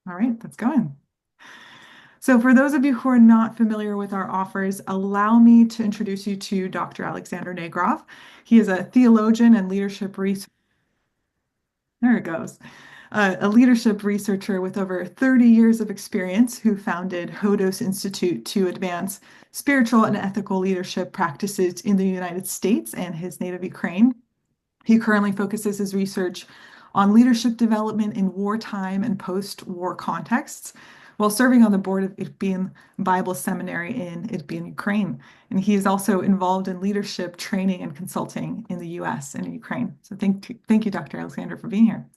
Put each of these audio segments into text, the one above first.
All right, that's going. So for those of you who are not familiar with our offers, allow me to introduce you to Dr. Alexander Negrov. He is a theologian and leadership researcher. There it goes. A leadership researcher with over 30 years of experience who founded Hodos Institute to advance spiritual and ethical leadership practices in the United States and his native Ukraine. He currently focuses his research on leadership development in wartime and post-war contexts, while serving on the board of Itbin Bible Seminary in Itbin, Ukraine. And he is also involved in leadership training and consulting in the US and in Ukraine. So thank you, Dr. Alexander, for being here.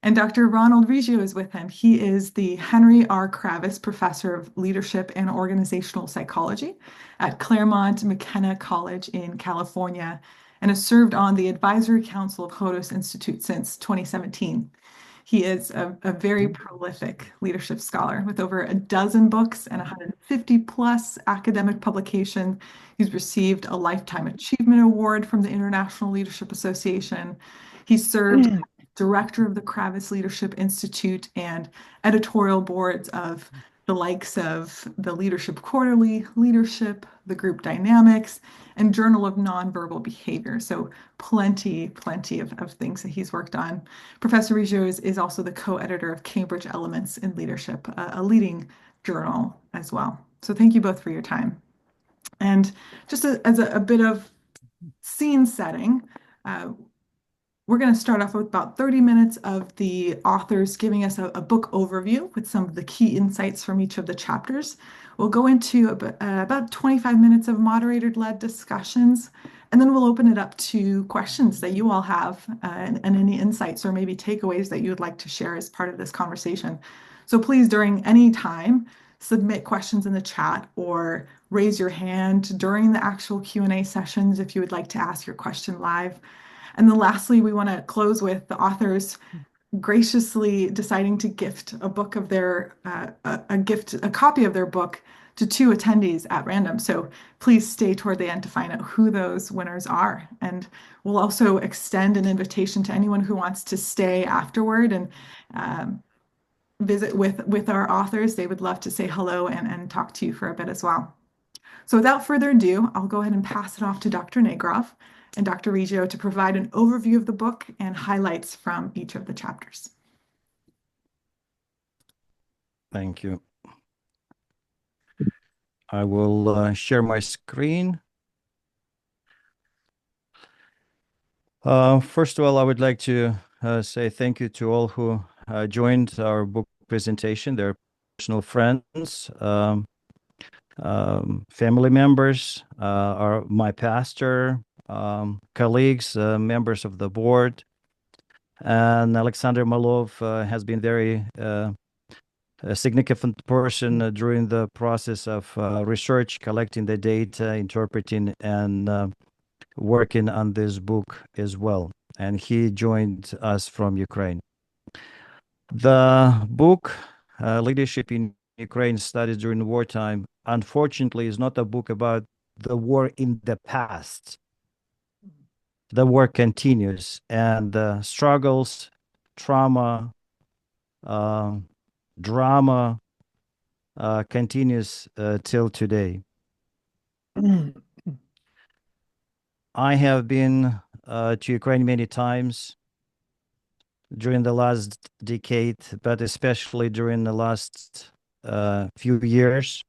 And Dr. Ronald Riggio is with him. He is the Henry R. Kravis Professor of Leadership and Organizational Psychology at Claremont McKenna College in California and has served on the Advisory Council of Hodos Institute since 2017. He is a very prolific leadership scholar with over a dozen books and 150 plus academic publications. He's received a Lifetime Achievement Award from the International Leadership Association. He served as director of the Kravis Leadership Institute and editorial boards of the likes of the Leadership Quarterly, Leadership, the Group Dynamics, and Journal of Nonverbal Behavior. So plenty of things that he's worked on. Professor Riggio is also the co-editor of Cambridge Elements in Leadership, a leading journal as well. So thank you both for your time. And just as a bit of scene setting, we're going to start off with about 30 minutes of the authors giving us a book overview with some of the key insights from each of the chapters. We'll go into about 25 minutes of moderator-led discussions, and then we'll open it up to questions that you all have and any insights or maybe takeaways that you would like to share as part of this conversation. So please, during any time, submit questions in the chat or raise your hand during the actual Q&A sessions if you would like to ask your question live. And then lastly, we want to close with the authors graciously deciding to gift a book of their a copy of their book to two attendees at random. So please stay toward the end to find out who those winners are. And we'll also extend an invitation to anyone who wants to stay afterward and visit with our authors. They would love to say hello and talk to you for a bit as well. So without further ado, I'll go ahead and pass it off to Dr. Negrov and Dr. Riggio to provide an overview of the book and highlights from each of the chapters. Thank you. I will share my screen. First of all, I would like to say thank you to all who joined our book presentation. They're personal friends, family members, my pastor, colleagues, members of the board, and Alexander Malov has been very a significant person during the process of research, collecting the data, interpreting, and working on this book as well. And he joined us from Ukraine. The book, Leadership in Ukraine Studies During Wartime, unfortunately is not a book about the war in the past. The war continues, and the struggles, trauma, drama continues till today. I have been to Ukraine many times during the last decade, but especially during the last few years.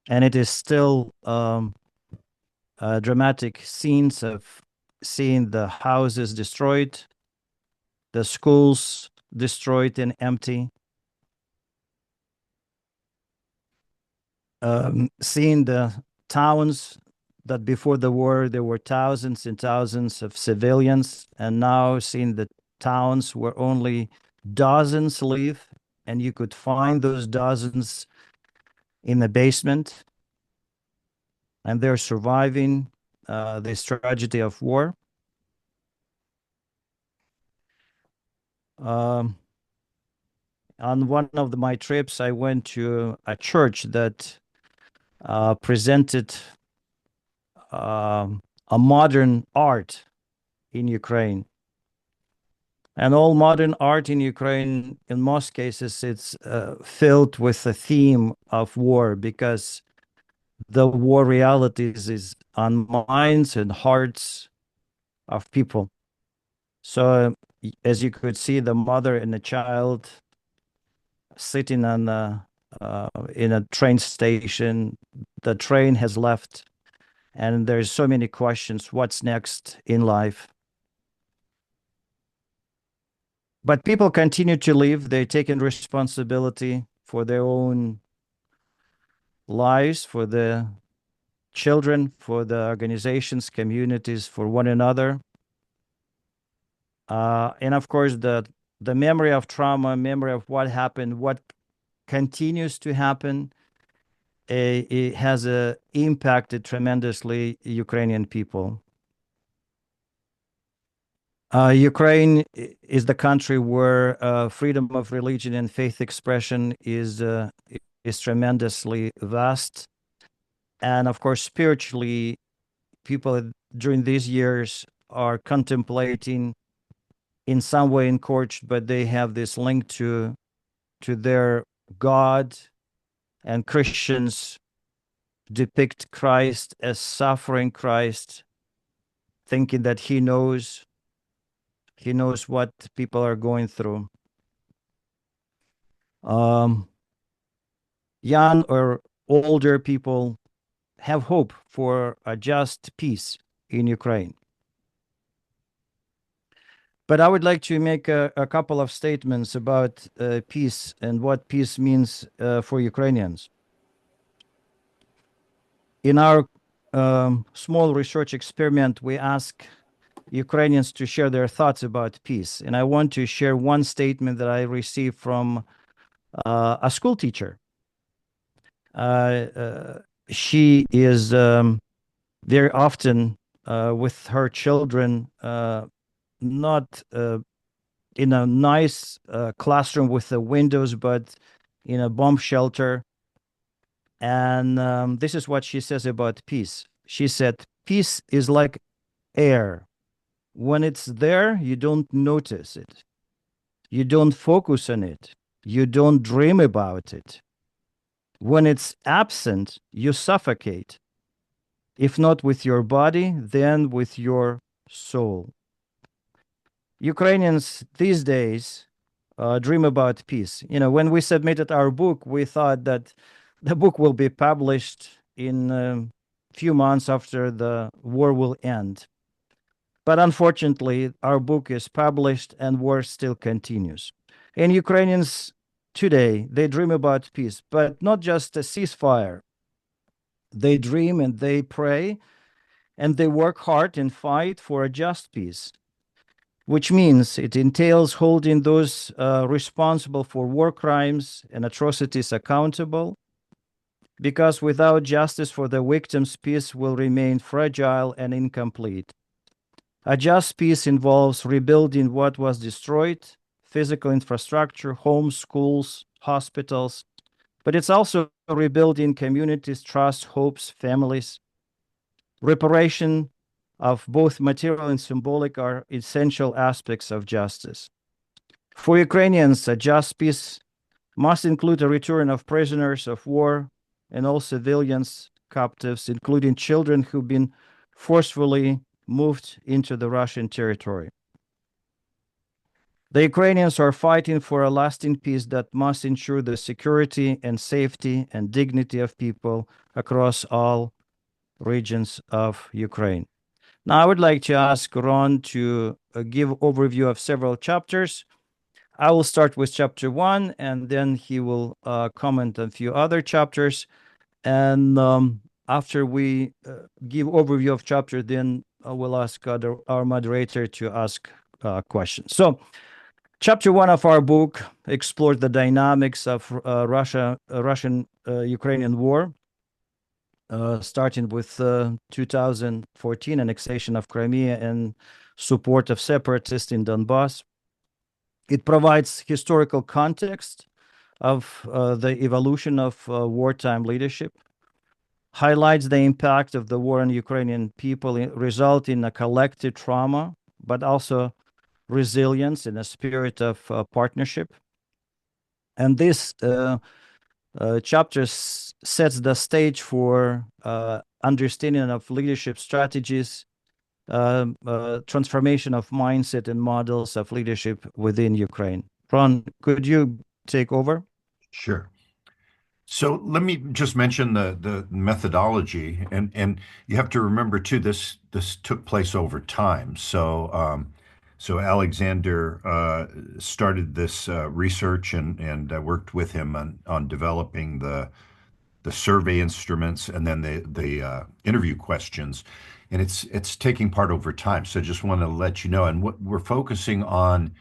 And it is still dramatic scenes of seeing the houses destroyed, the schools destroyed and empty, seeing the towns that before the war there were thousands and thousands of civilians, and now seeing the towns where only dozens live, and you could find those dozens in the basement, and they're surviving this tragedy of war. On one of my trips, I went to a church that presented a modern art in Ukraine. And all modern art in Ukraine, in most cases, it's filled with the theme of war because the war realities is on minds and hearts of people. So, as you could see, the mother and the child sitting on in a train station. The train has left, and there's so many questions. What's next in life? But people continue to live. They're taking responsibility for their own lives, for the children, for the organizations, communities, for one another. And of course, the memory of trauma, memory of what happened, what continues to happen, it has impacted tremendously Ukrainian people. Ukraine is the country where freedom of religion and faith expression is tremendously vast, and of course, spiritually, people during these years are contemplating, in some way encouraged, but they have this link to their God, and Christians depict Christ as suffering Christ, thinking that he knows what people are going through. Um, Young or older people have hope for a just peace in Ukraine. But I would like to make a couple of statements about peace and what peace means for Ukrainians. In our small research experiment, we ask Ukrainians to share their thoughts about peace. And I want to share one statement that I received from a school teacher. She is very often with her children, not in a nice classroom with the windows, but in a bomb shelter. And this is what she says about peace. She said, peace is like air. When it's there, you don't notice it. You don't focus on it. You don't dream about it. When it's absent, you suffocate. If not with your body, then with your soul. Ukrainians these days dream about peace. When we submitted our book, we thought that the book will be published in a few months after the war will end. But unfortunately, our book is published and war still continues. And Ukrainians today, they dream about peace, but not just a ceasefire. They dream and they pray and they work hard and fight for a just peace, which means it entails holding those responsible for war crimes and atrocities accountable, because without justice for the victims, peace will remain fragile and incomplete. A just peace involves rebuilding what was destroyed, physical infrastructure, homes, schools, hospitals, but it's also rebuilding communities, trust, hopes, families. Reparation of both material and symbolic are essential aspects of justice. For Ukrainians, a just peace must include a return of prisoners of war and all civilians, captives, including children who've been forcefully moved into the Russian territory. The Ukrainians are fighting for a lasting peace that must ensure the security and safety and dignity of people across all regions of Ukraine. Now, I would like to ask Ron to give overview of several chapters. I will start with chapter 1, and then he will comment on a few other chapters. And after we give overview of chapter, then we'll ask our moderator to ask questions. So, chapter 1 of our book explored the dynamics of Russian-Ukrainian war, starting with 2014 annexation of Crimea and support of separatists in Donbass. It provides historical context of the evolution of wartime leadership, highlights the impact of the war on Ukrainian people, result in a collective trauma, but also resilience in a spirit of partnership. And this chapter sets the stage for understanding of leadership strategies, transformation of mindset and models of leadership within Ukraine. Ron, could you take over? Sure. So let me just mention the methodology, and you have to remember too, this took place over time. So Alexander started this research, and I worked with him on developing the survey instruments and then the interview questions, and it's taking part over time. So I just want to let you know, and what we're focusing on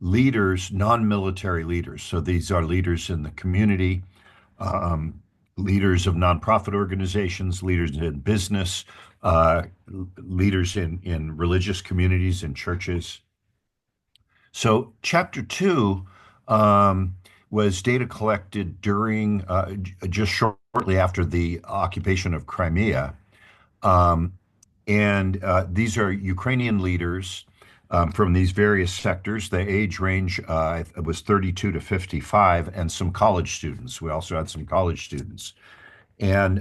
leaders, non-military leaders. So these are leaders in the community, um, leaders of nonprofit organizations, leaders in business, uh, leaders in religious communities and churches. So, chapter two was data collected during just shortly after the occupation of Crimea. Um, and these are Ukrainian leaders from these various sectors. The age range was 32 to 55, and some college students. We also had some college students. And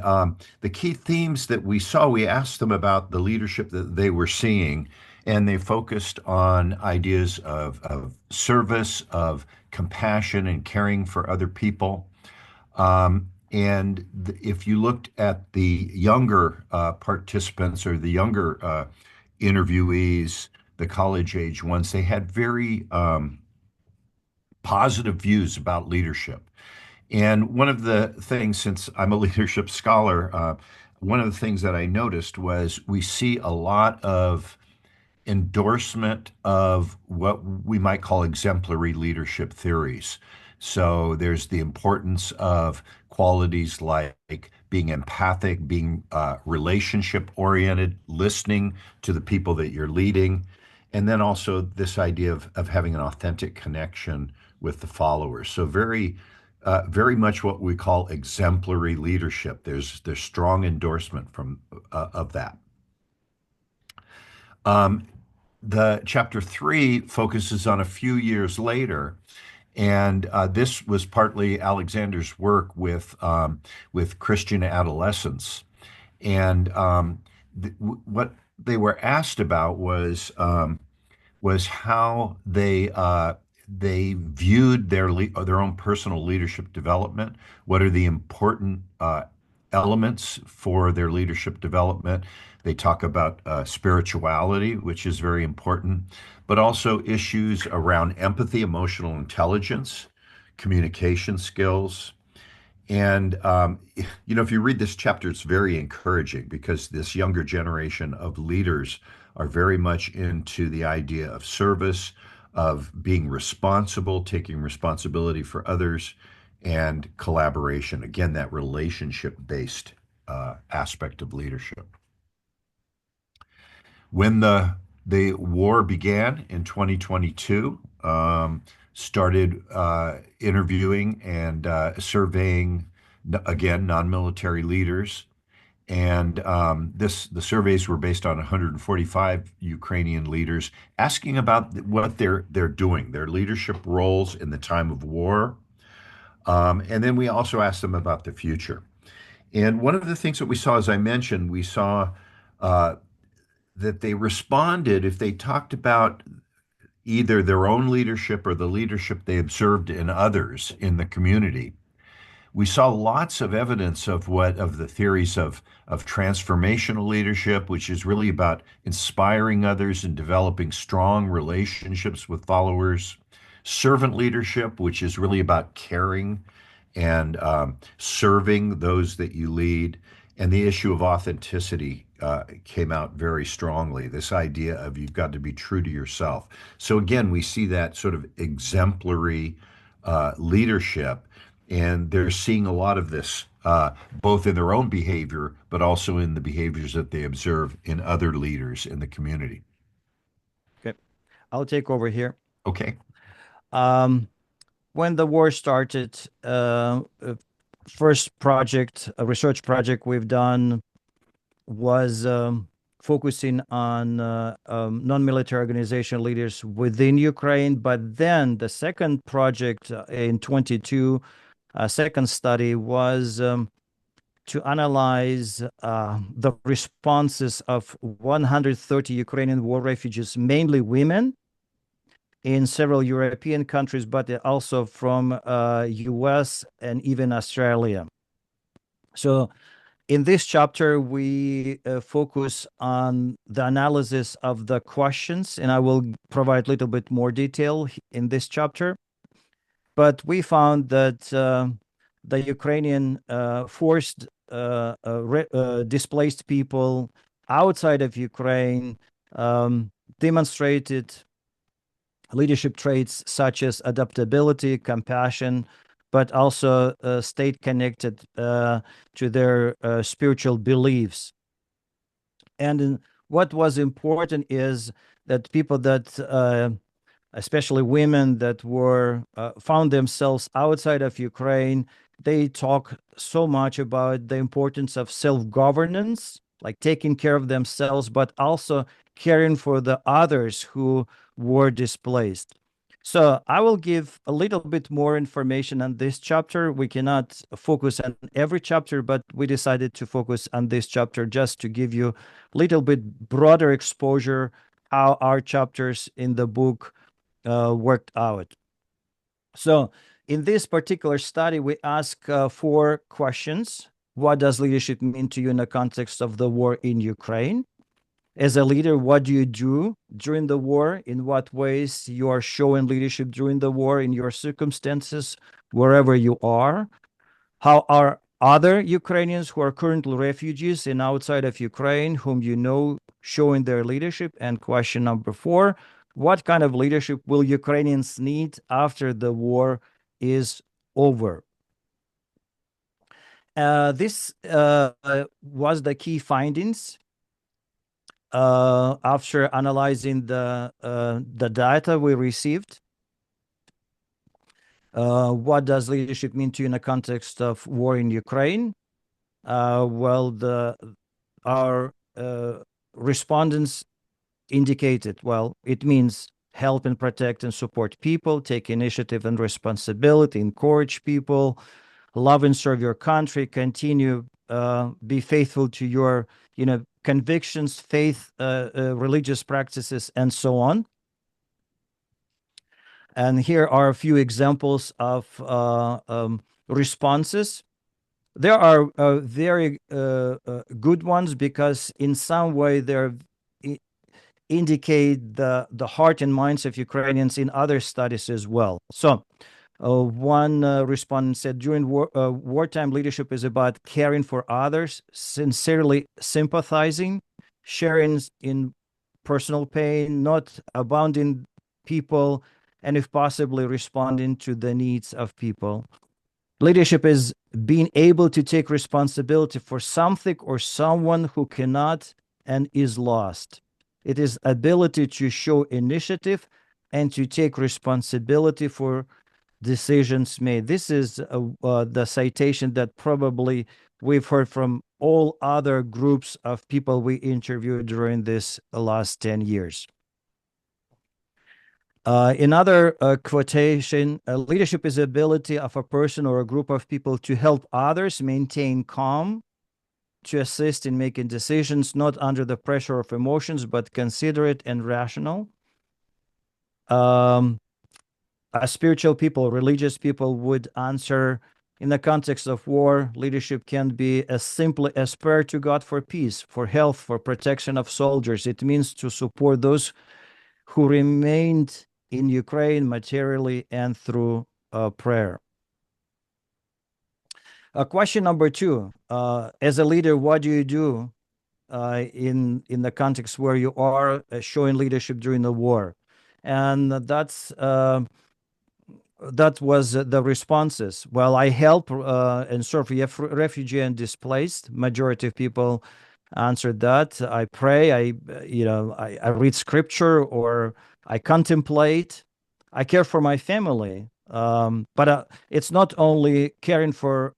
the key themes that we saw, we asked them about the leadership that they were seeing, and they focused on ideas of service, of compassion, and caring for other people. If you looked at the younger participants or the younger interviewees, the college age ones, they had very positive views about leadership. And one of the things, since I'm a leadership scholar, one of the things that I noticed was we see a lot of endorsement of what we might call exemplary leadership theories. So there's the importance of qualities like being empathic, being relationship oriented, listening to the people that you're leading, and then also this idea of having an authentic connection with the followers. So very much what we call exemplary leadership. There's strong endorsement from of that. Um, the chapter three focuses on a few years later, and this was partly Alexander's work with Christian adolescents. And what they were asked about was how they viewed their own personal leadership development. What are the important elements for their leadership development? They talk about spirituality, which is very important, but also issues around empathy, emotional intelligence, communication skills. And if you read this chapter, it's very encouraging because this younger generation of leaders are very much into the idea of service, of being responsible, taking responsibility for others, and collaboration. Again, that relationship-based aspect of leadership. When the war began in 2022, started interviewing and surveying again non-military leaders, and the surveys were based on 145 Ukrainian leaders, asking about what they're doing, their leadership roles in the time of war, and then we also asked them about the future. And one of the things that we saw, as I mentioned, we saw uh, that they responded if they talked about either their own leadership or the leadership they observed in others in the community. We saw lots of evidence of the theories of transformational leadership, which is really about inspiring others and developing strong relationships with followers. Servant leadership, which is really about caring and serving those that you lead. And the issue of authenticity came out very strongly. This idea of you've got to be true to yourself. So again, we see that sort of exemplary leadership, and they're seeing a lot of this both in their own behavior, but also in the behaviors that they observe in other leaders in the community. Okay, I'll take over here. Okay. Um, when the war started, first project, a research project we've done was focusing on non-military organization leaders within Ukraine. But then the second project in 22, second study was to analyze the responses of 130 Ukrainian war refugees, mainly women, in several European countries, but also from US and even Australia. So in this chapter, we focus on the analysis of the questions, and I will provide a little bit more detail in this chapter. But we found that the Ukrainian forced displaced people outside of Ukraine demonstrated leadership traits such as adaptability, compassion, but also stayed connected to their spiritual beliefs. And what was important is that people that, especially women that were found themselves outside of Ukraine, they talk so much about the importance of self-governance, like taking care of themselves, but also caring for the others who were displaced. So I will give a little bit more information on this chapter. We cannot focus on every chapter, but we decided to focus on this chapter just to give you a little bit broader exposure how our chapters in the book worked out. So in this particular study, we ask 4 questions. What does leadership mean to you in the context of the war in Ukraine? As a leader, what do you do during the war? In what ways you are showing leadership during the war in your circumstances, wherever you are? How are other Ukrainians who are currently refugees and outside of Ukraine, whom you know, showing their leadership? And question number 4, what kind of leadership will Ukrainians need after the war is over? This was the key findings after analyzing the data we received. What does leadership mean to you in the context of war in Ukraine? Well, our respondents indicated, well, it means help and protect and support people, take initiative and responsibility, encourage people, love and serve your country, continue, be faithful to your, convictions, faith, religious practices, and so on. And here are a few examples of responses. There are very good ones because in some way they indicate the heart and minds of Ukrainians in other studies as well. So one respondent said, during wartime, leadership is about caring for others, sincerely sympathizing, sharing in personal pain, not abandoning people, and if possibly responding to the needs of people. Leadership is being able to take responsibility for something or someone who cannot and is lost. It is ability to show initiative and to take responsibility for decisions made. This is the citation that probably we've heard from all other groups of people we interviewed during this last 10 years. Another quotation, leadership is the ability of a person or a group of people to help others maintain calm, to assist in making decisions not under the pressure of emotions, but considerate and rational. Spiritual people, religious people would answer, in the context of war, leadership can be as simply as prayer to God for peace, for health, for protection of soldiers. It means to support those who remained in Ukraine materially and through prayer. Question number 2, as a leader, what do you do in the context where you are showing leadership during the war? And that was the responses. Well, I help and serve refugee and displaced. Majority of people answered that. I pray, I read scripture, or I contemplate. I care for my family. But it's not only caring for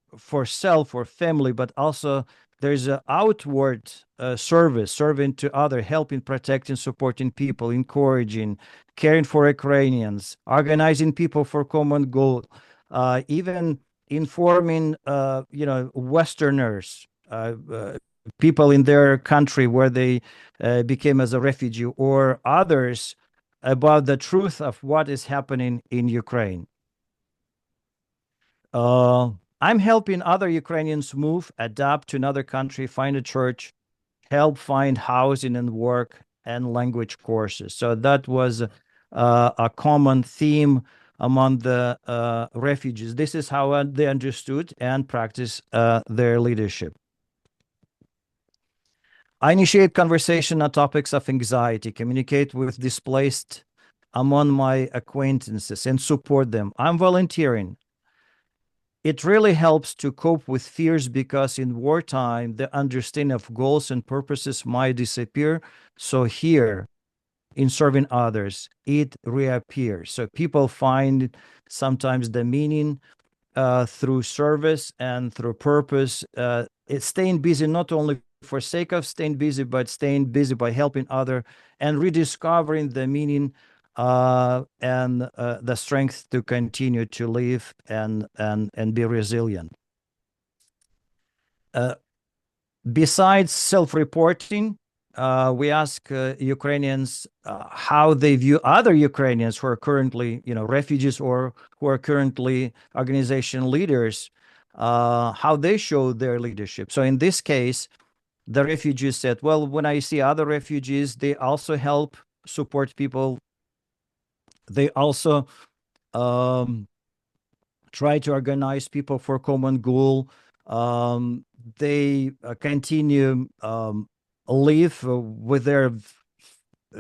self or family, but also there's an outward service, serving to other, helping, protecting, supporting people, encouraging, caring for Ukrainians, organizing people for common goal, even informing, Westerners, people in their country where they became as a refugee, or others about the truth of what is happening in Ukraine. I'm helping other Ukrainians move, adapt to another country, find a church, help find housing and work and language courses. So that was a common theme among the refugees. This is how they understood and practiced their leadership. I initiate conversation on topics of anxiety, communicate with displaced among my acquaintances, and support them. I'm volunteering. It really helps to cope with fears because in wartime, the understanding of goals and purposes might disappear. So here, in serving others, it reappears. So people find sometimes the meaning through service and through purpose. It's staying busy not only for sake of staying busy, but staying busy by helping other and rediscovering the meaning and the strength to continue to live and be resilient. Besides self-reporting, we ask Ukrainians how they view other Ukrainians who are currently, refugees or who are currently organization leaders, how they show their leadership. So in this case, the refugees said, well, when I see other refugees, they also help support people. They also try to organize people for common goal. They continue live with their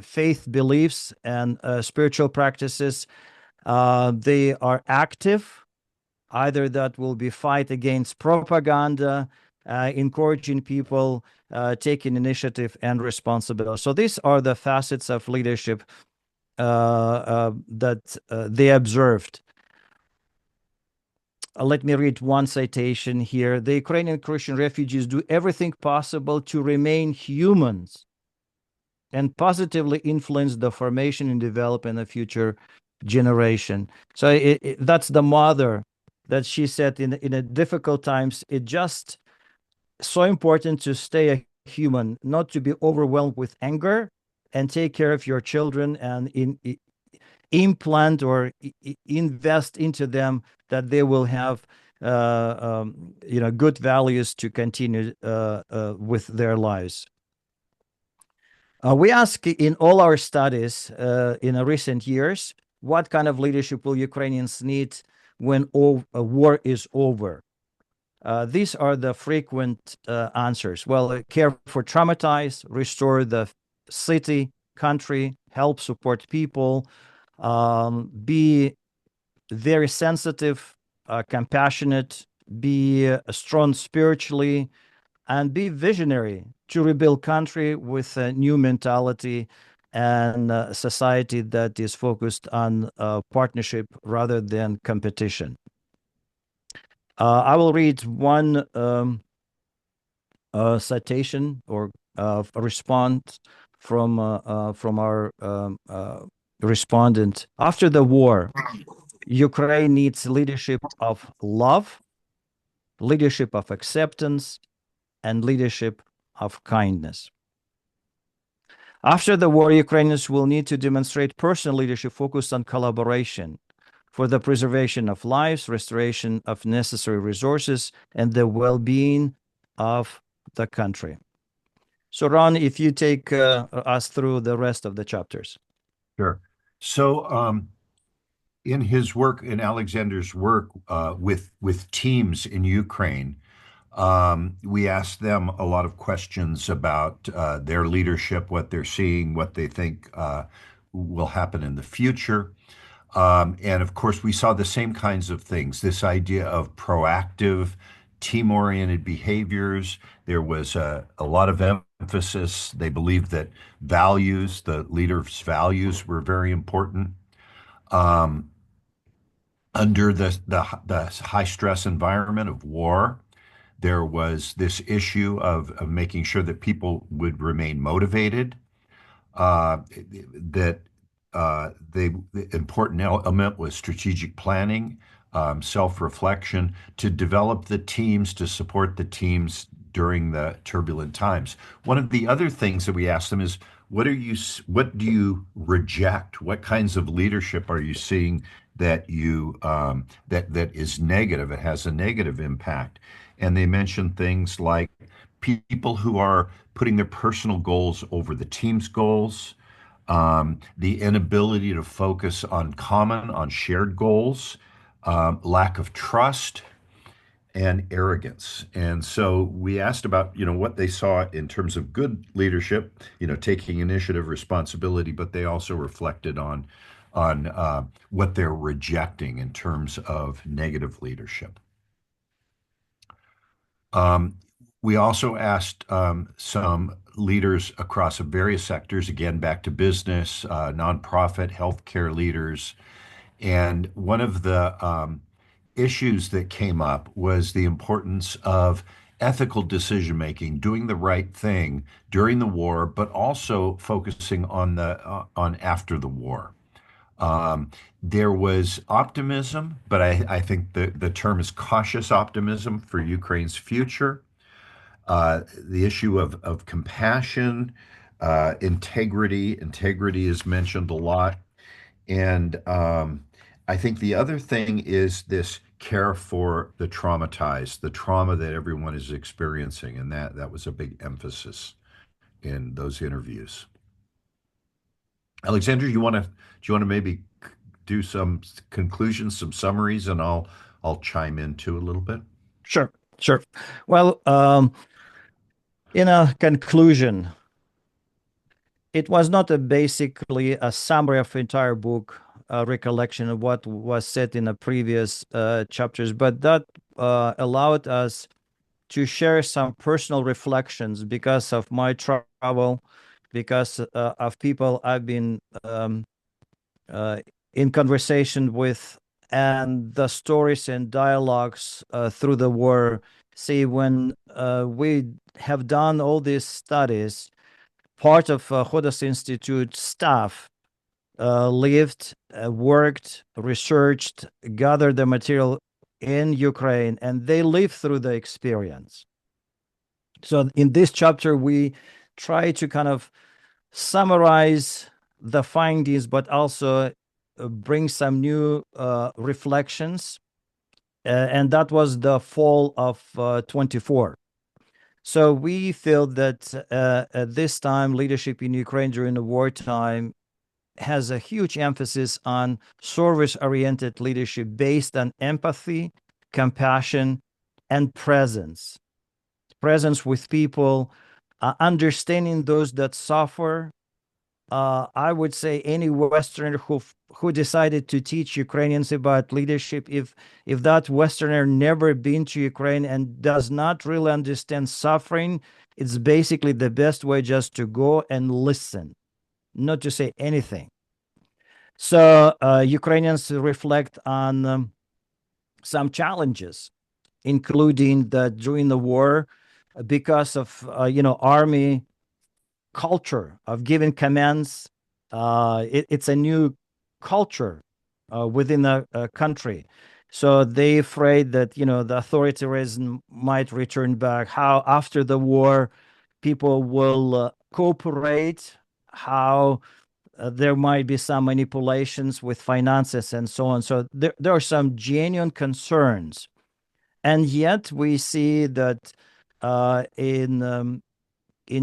faith beliefs and spiritual practices. They are active. Either that will be fight against propaganda, encouraging people, taking initiative and responsibility. So these are the facets of leadership that they observed. Let me read one citation here. The Ukrainian Christian refugees do everything possible to remain humans and positively influence the formation and development of future generation. So that's the mother that she said in a difficult times, it's just so important to stay a human, not to be overwhelmed with anger, and take care of your children and implant or invest into them that they will have good values to continue with their lives. We ask in all our studies in recent years, what kind of leadership will Ukrainians need when a war is over? These are the frequent answers. Well, care for traumatized, restore the city, country, help support people, be very sensitive, compassionate, be strong spiritually, and be visionary to rebuild country with a new mentality and a society that is focused on partnership rather than competition. I will read one citation or a response from our respondent. After the war, Ukraine needs leadership of love, leadership of acceptance, and leadership of kindness. After the war, Ukrainians will need to demonstrate personal leadership focused on collaboration for the preservation of lives, restoration of necessary resources, and the well-being of the country. So, Ron, if you take us through the rest of the chapters. Sure. So, in his work, in Alexander's work with teams in Ukraine, we asked them a lot of questions about their leadership, what they're seeing, what they think will happen in the future. And of course, we saw the same kinds of things, this idea of proactive, team-oriented behaviors. There was a lot of emphasis. They believed that values, the leader's values, were very important. Under the high stress environment of war, There was this issue of making sure that people would remain motivated, that the important element was strategic planning, self-reflection, to develop the teams, to support the teams during the turbulent times. One of the other things that we asked them is, what do you reject? What kinds of leadership are you seeing that that is negative? It has a negative impact. And they mentioned things like people who are putting their personal goals over the team's goals, the inability to focus on shared goals, lack of trust, and arrogance. And so we asked about, what they saw in terms of good leadership, taking initiative, responsibility, but they also reflected on what they're rejecting in terms of negative leadership. Um, we also asked some leaders across various sectors, again, back to business, nonprofit, healthcare leaders. And one of the issues that came up was the importance of ethical decision making, doing the right thing during the war, but also focusing on after the war. There was optimism, but I think the term is cautious optimism for Ukraine's future. The issue of compassion, integrity. Integrity is mentioned a lot. And I think the other thing is this care for the traumatized, the trauma that everyone is experiencing. And that was a big emphasis in those interviews. Alexander, do you want to maybe do some conclusions, some summaries, and I'll chime in too a little bit. Sure, sure. Well, in a conclusion, it was not basically a summary of the entire book, a recollection of what was said in the previous chapters, but that allowed us to share some personal reflections because of my travel, because of people I've been in conversation with, and the stories and dialogues through the war. See, when we have done all these studies, part of Hodos Institute staff lived, worked, researched, gathered the material in Ukraine, and they lived through the experience. So in this chapter, we try to kind of summarize the findings, but also bring some new reflections. And that was the fall of 24. So we feel that at this time, leadership in Ukraine during the wartime has a huge emphasis on service-oriented leadership based on empathy, compassion, and presence. Presence with people, understanding those that suffer. I would say any Westerner who decided to teach Ukrainians about leadership, if that Westerner never been to Ukraine and does not really understand suffering, it's basically the best way just to go and listen, not to say anything. So Ukrainians reflect on some challenges, including that during the war, because of army culture of giving commands. It's a new culture within a country. So they afraid that, the authoritarianism might return back, how after the war people will cooperate, how there might be some manipulations with finances and so on. So there are some genuine concerns. And yet we see that in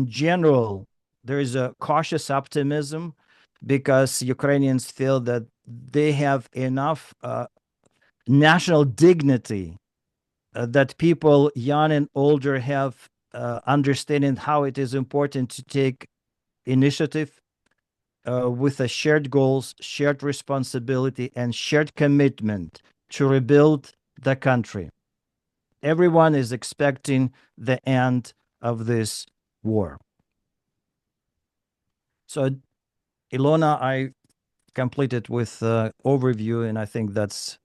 general, there is a cautious optimism because Ukrainians feel that they have enough national dignity that people young and older have understanding how it is important to take initiative with a shared goals, shared responsibility, and shared commitment to rebuild the country. Everyone is expecting the end of this war. So, Ilona, I completed with overview, and I think that's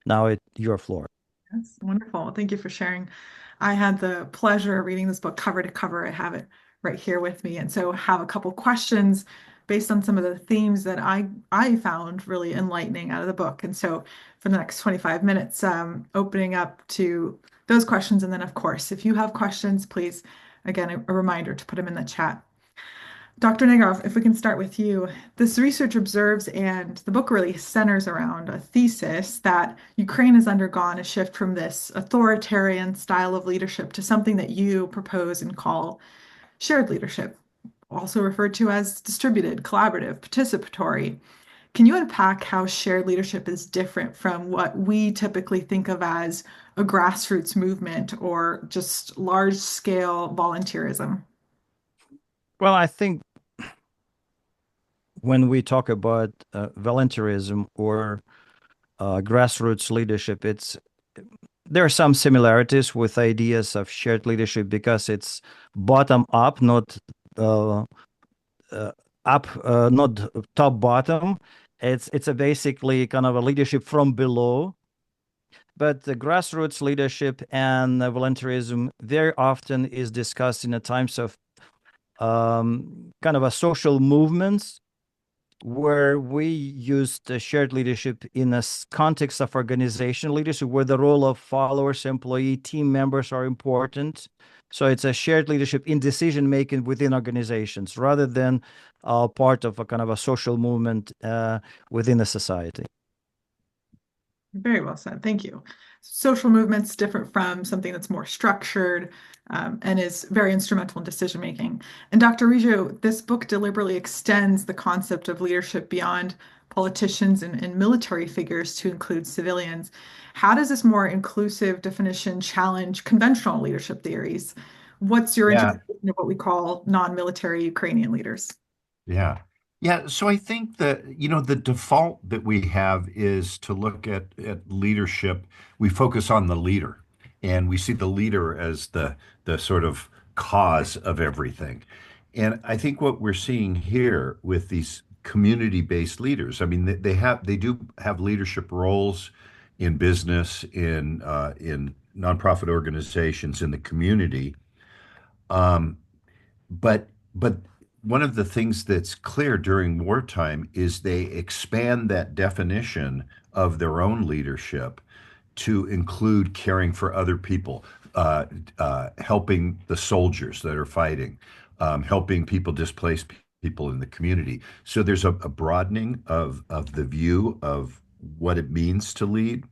now your floor. That's wonderful. Thank you for sharing. I had the pleasure of reading this book cover to cover. I have it right here with me, and so have a couple questions based on some of the themes that I found really enlightening out of the book. And so for the next 25 minutes, opening up to those questions, and then of course, if you have questions, please, again, a reminder to put them in the chat. Dr. Negrov, if we can start with you, this research observes, and the book really centers around a thesis that Ukraine has undergone a shift from this authoritarian style of leadership to something that you propose and call shared leadership, also referred to as distributed, collaborative, participatory. Can you unpack how shared leadership is different from what we typically think of as a grassroots movement or just large scale volunteerism? Well, I think when we talk about volunteerism or grassroots leadership, there are some similarities with ideas of shared leadership because it's bottom up, not uh, not top bottom. It's a basically kind of a leadership from below. But the grassroots leadership and volunteerism very often is discussed in the times of kind of a social movements where we use the shared leadership in a context of organizational leadership where the role of followers, employee, team members are important. So it's a shared leadership in decision making within organizations rather than part of a kind of a social movement within a society. Very well said. Thank you. Social movements different from something that's more structured and is very instrumental in decision making. And Dr. Riggio, this book deliberately extends the concept of leadership beyond politicians and military figures to include civilians. How does this more inclusive definition challenge conventional leadership theories? What's your Yeah, interpretation of what we call non-military Ukrainian leaders? yeah. Yeah, so I think that, the default that we have is to look at leadership. We focus on the leader and we see the leader as the sort of cause of everything. And I think what we're seeing here with these community-based leaders, I mean, they do have leadership roles in business, in nonprofit organizations, in the community. Um, but one of the things that's clear during wartime is they expand that definition of their own leadership to include caring for other people, uh, helping the soldiers that are fighting, helping displaced people in the community. So there's a broadening of the view of what it means to lead.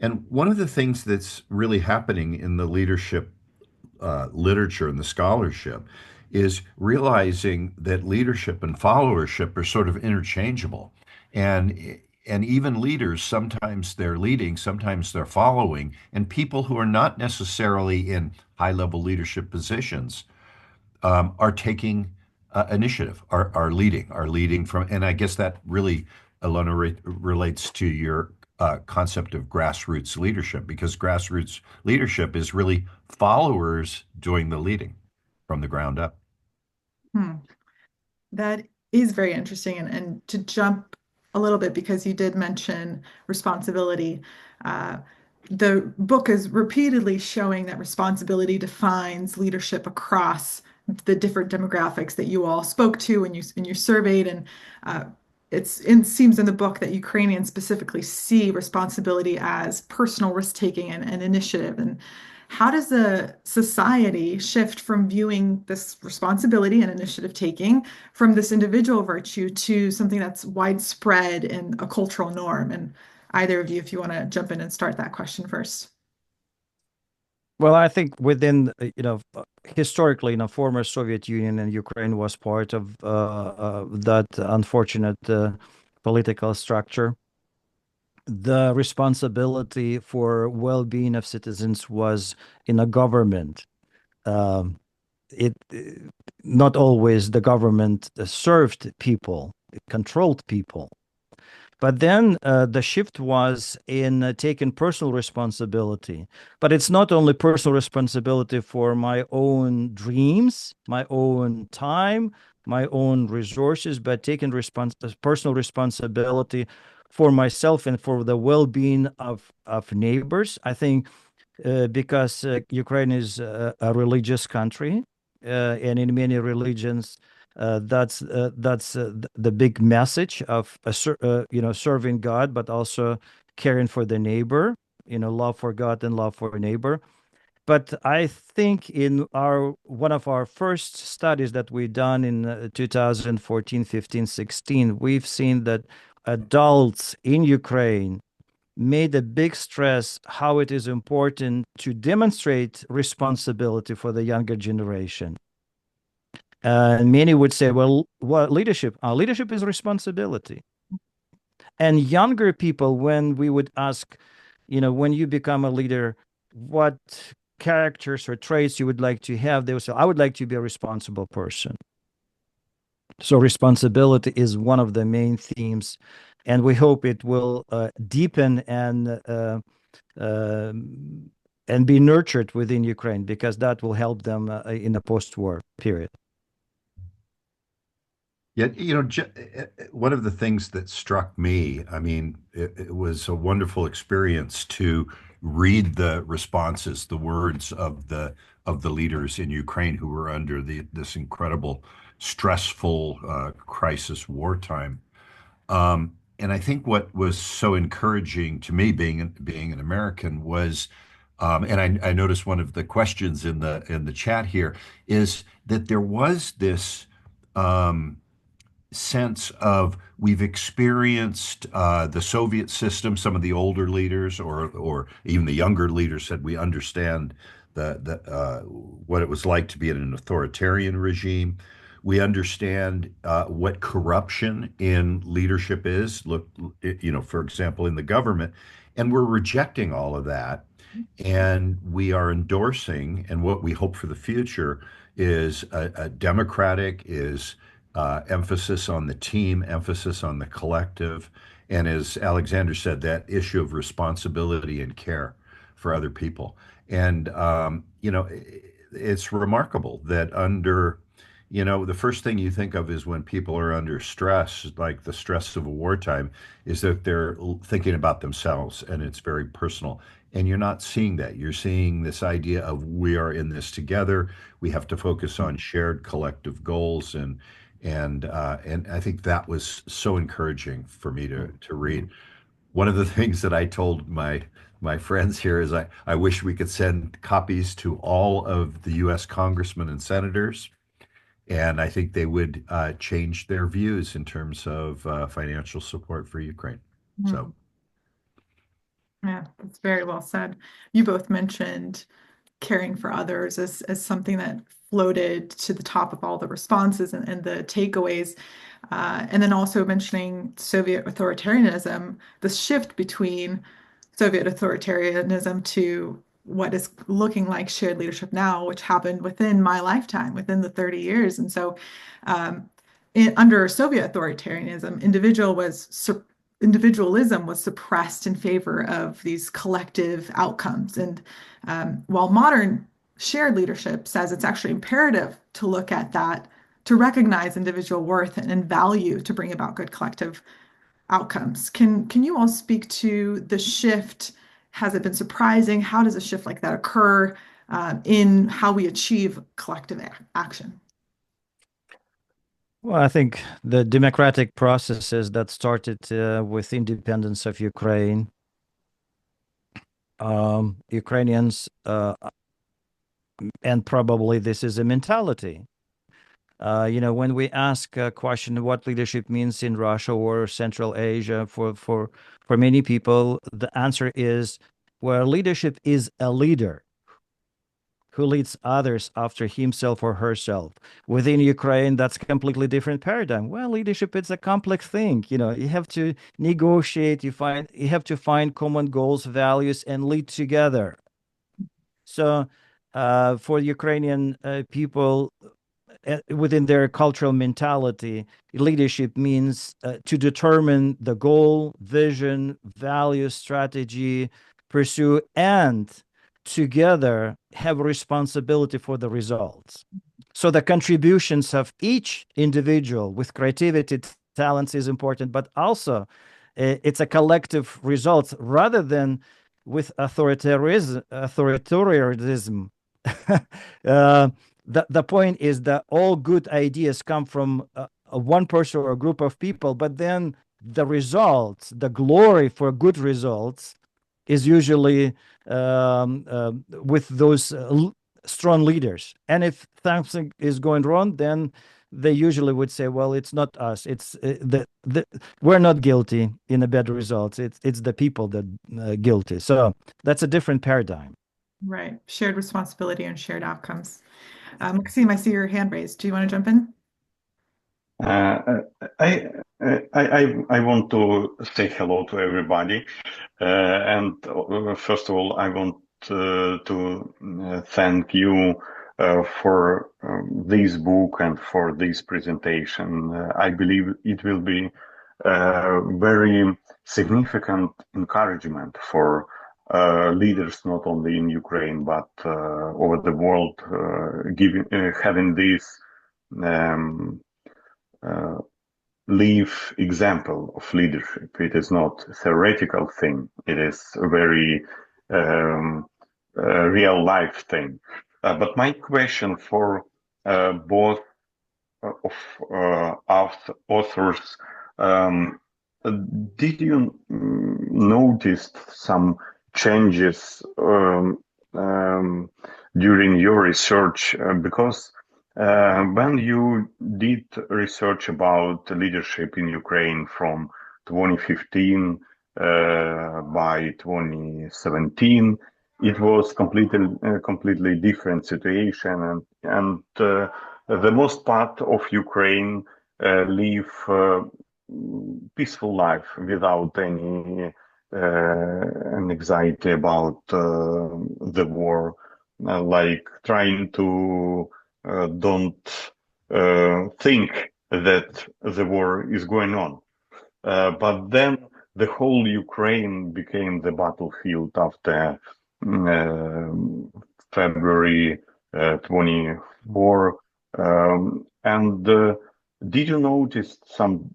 And one of the things that's really happening in the leadership literature and the scholarship is realizing that leadership and followership are sort of interchangeable. And even leaders, sometimes they're leading, sometimes they're following, and people who are not necessarily in high level leadership positions are taking initiative, are leading from, and I guess that really, Alona, relates to your concept of grassroots leadership, because grassroots leadership is really followers doing the leading from the ground up. Hmm. That is very interesting. And to jump a little bit, because you did mention responsibility, uh, the book is repeatedly showing that responsibility defines leadership across the different demographics that you all spoke to and you surveyed. And uh, it seems in the book that Ukrainians specifically see responsibility as personal risk taking and initiative. And how does the society shift from viewing this responsibility and initiative taking from this individual virtue to something that's widespread in a cultural norm? And either of you, if you want to jump in and start that question first. Well, I think within, historically, former Soviet Union and Ukraine was part of that unfortunate political structure. The responsibility for well-being of citizens was in a government. Um, it not always the government served people, it controlled people. But then the shift was in taking personal responsibility. But it's not only personal responsibility for my own dreams, my own time, my own resources, but taking personal responsibility for myself and for the well-being of neighbors. I think because Ukraine is a religious country, and in many religions, that's the big message of serving God, but also caring for the neighbor. Love for God and love for neighbor. But I think in our one of our first studies that we done in 2014, 15, 16, we've seen that adults in Ukraine made a big stress how it is important to demonstrate responsibility for the younger generation. And many would say, well, what leadership? Leadership is responsibility. And younger people, when we would ask, when you become a leader, what characters or traits you would like to have, they would say, I would like to be a responsible person. So responsibility is one of the main themes, and we hope it will deepen and be nurtured within Ukraine, because that will help them in the post-war period. Yeah, one of the things that struck me, I mean, it was a wonderful experience to read the responses, the words of the leaders in Ukraine who were under this incredible, stressful crisis wartime. And I think what was so encouraging to me, being an American, was, and I noticed one of the questions in the chat here is that there was this. Sense of we've experienced the Soviet system. Some of the older leaders, or even the younger leaders, said we understand what it was like to be in an authoritarian regime. We understand what corruption in leadership is. Look, for example, in the government, and we're rejecting all of that, and we are endorsing. And what we hope for the future is a democratic, is emphasis on the team, emphasis on the collective, and as Alexander said, that issue of responsibility and care for other people. And it's remarkable that the first thing you think of is when people are under stress, like the stress of a wartime, is that they're thinking about themselves, and it's very personal. And you're not seeing that. You're seeing this idea of we are in this together. We have to focus on shared collective goals, and I think that was so encouraging for me to read. One of the things that I told my friends here is I wish we could send copies to all of the U.S. congressmen and senators, and I think they would change their views in terms of financial support for Ukraine. So, yeah, that's very well said. You both mentioned caring for others as something that floated to the top of all the responses and the takeaways. And then also mentioning Soviet authoritarianism, the shift between Soviet authoritarianism to what is looking like shared leadership now, which happened within my lifetime, within the 30 years. And so under Soviet authoritarianism, individualism was suppressed in favor of these collective outcomes. And while modern shared leadership says it's actually imperative to look at that, to recognize individual worth and value to bring about good collective outcomes. Can you all speak to the shift? Has it been surprising? How does a shift like that occur in how we achieve collective action? Well, I think the democratic processes that started with independence of Ukraine, Ukrainians, and probably this is a mentality. When we ask a question, what leadership means in Russia or Central Asia, for many people, the answer is, well, leadership is a leader who leads others after himself or herself. Within Ukraine, that's a completely different paradigm. Well, leadership is a complex thing. You have to negotiate, you have to find common goals, values, and lead together. So for Ukrainian people, within their cultural mentality, leadership means to determine the goal, vision, value, strategy, pursue, and together have responsibility for the results. So the contributions of each individual with creativity, talents is important, but also it's a collective result rather than with authoritarianism. The point is that all good ideas come from one person or a group of people, but then the results, the glory for good results, is usually with those strong leaders. And if something is going wrong, then they usually would say, well, it's not us, it's we're not guilty in the bad results, it's the people that guilty. So that's a different paradigm. Right. Shared responsibility and shared outcomes. Maxime, I see your hand raised. Do you want to jump in? Uh, I, I want to say hello to everybody. And first of all, I want to thank you for this book and for this presentation. I believe it will be very significant encouragement for leaders, not only in Ukraine, but over the world, having this um, uh, live example of leadership. It is not a theoretical thing. It is a very real life thing. But my question for both of authors, um, did you notice some changes during your research? Because when you did research about leadership in Ukraine from 2015 by 2017, it was completely different situation, and the most part of Ukraine live peaceful life without any anxiety about the war, like trying to don't think that the war is going on. But then the whole Ukraine became the battlefield after February 24. And did you notice some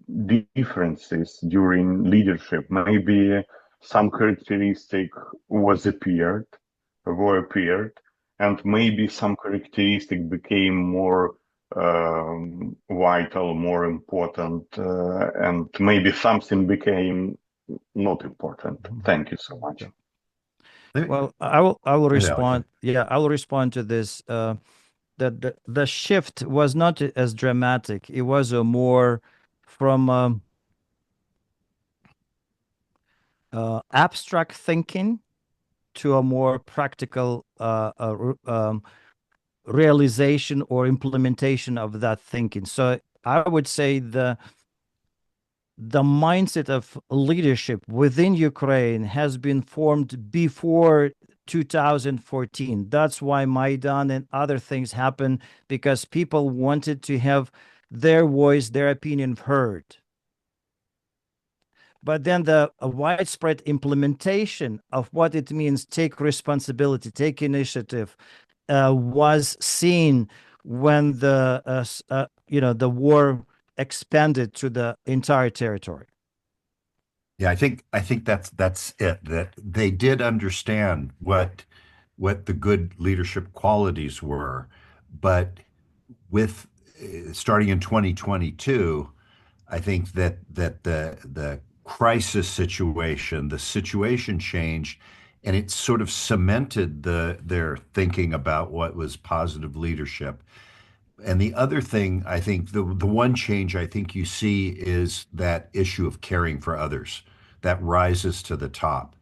differences during leadership? Maybe some characteristic were appeared, and maybe some characteristic became more vital, more important, and maybe something became not important. Thank you so much. Well, I will respond. Yeah, I will respond to this. That the shift was not as dramatic. It was a more from abstract thinking to a more practical realization or implementation of that thinking. So I would say the mindset of leadership within Ukraine has been formed before 2014. That's why Maidan and other things happened, because people wanted to have their voice, their opinion heard. But then the widespread implementation of what it means, take responsibility, take initiative, was seen when the war expanded to the entire territory. Yeah, I think that's it. That they did understand what the good leadership qualities were, but with starting in 2022, I think that the crisis situation, the situation changed, and it sort of cemented their thinking about what was positive leadership. And the other thing, I think the one change I think you see is that issue of caring for others that rises to the top.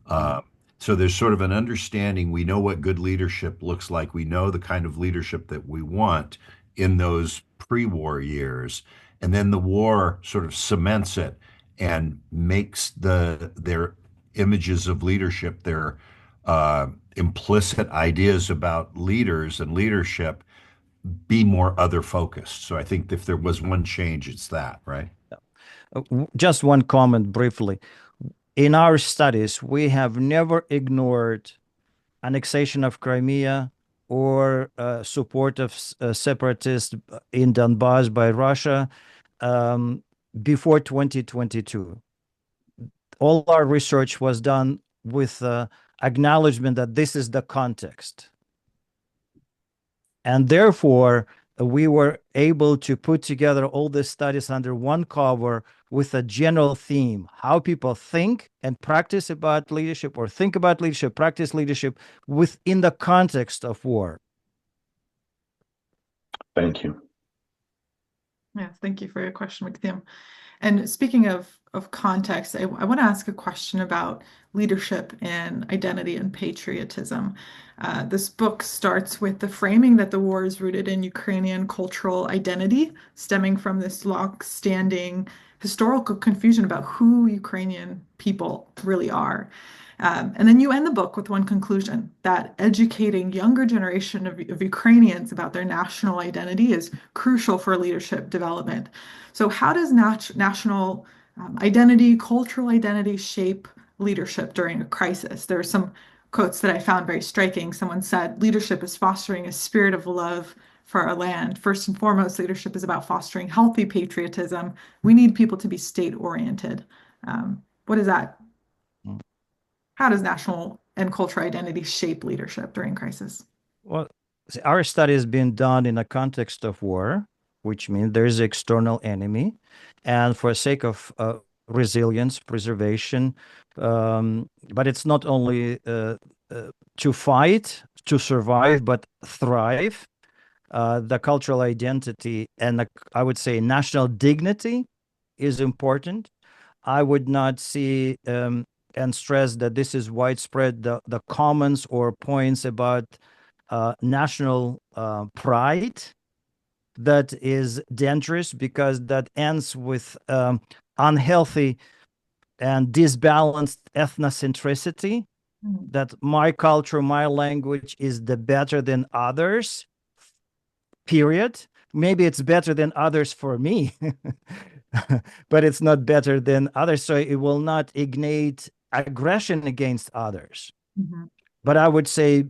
Uh, so there's sort of an understanding. We know what good leadership looks like. We know the kind of leadership that we want in those pre-war years. And then the war sort of cements it and makes their images of leadership, their implicit ideas about leaders and leadership be more other focused. So I think if there was one change, it's that, right? Just one comment briefly. In our studies, we have never ignored annexation of Crimea or support of separatists in Donbass by Russia before 2022. All our research was done with acknowledgement that this is the context. And therefore, we were able to put together all the studies under one cover with a general theme, how people think and practice about leadership, or think about leadership, practice leadership within the context of war. Thank you. Yes, thank you for your question, Maxim. And speaking of context, I want to ask a question about leadership and identity and patriotism. This book starts with the framing that the war is rooted in Ukrainian cultural identity, stemming from this long-standing historical confusion about who Ukrainian people really are. And then you end the book with one conclusion, that educating younger generation of Ukrainians about their national identity is crucial for leadership development. So how does national identity, cultural identity shape leadership during a crisis? There are some quotes that I found very striking. Someone said, leadership is fostering a spirit of love for our land. First and foremost, leadership is about fostering healthy patriotism. We need people to be state-oriented. What is that? How does national and cultural identity shape leadership during crisis? Well, our study has been done in a context of war, which means there's an external enemy. And for the sake of resilience, preservation, but it's not only to fight, to survive, but thrive. The cultural identity and I would say national dignity is important. I would not see and stress that this is widespread, the comments or points about national pride. That is dangerous because that ends with unhealthy and disbalanced ethnocentricity, that my culture, my language is the better than others, period. Maybe it's better than others for me, but it's not better than others. So it will not ignite aggression against others. Mm-hmm. But I would say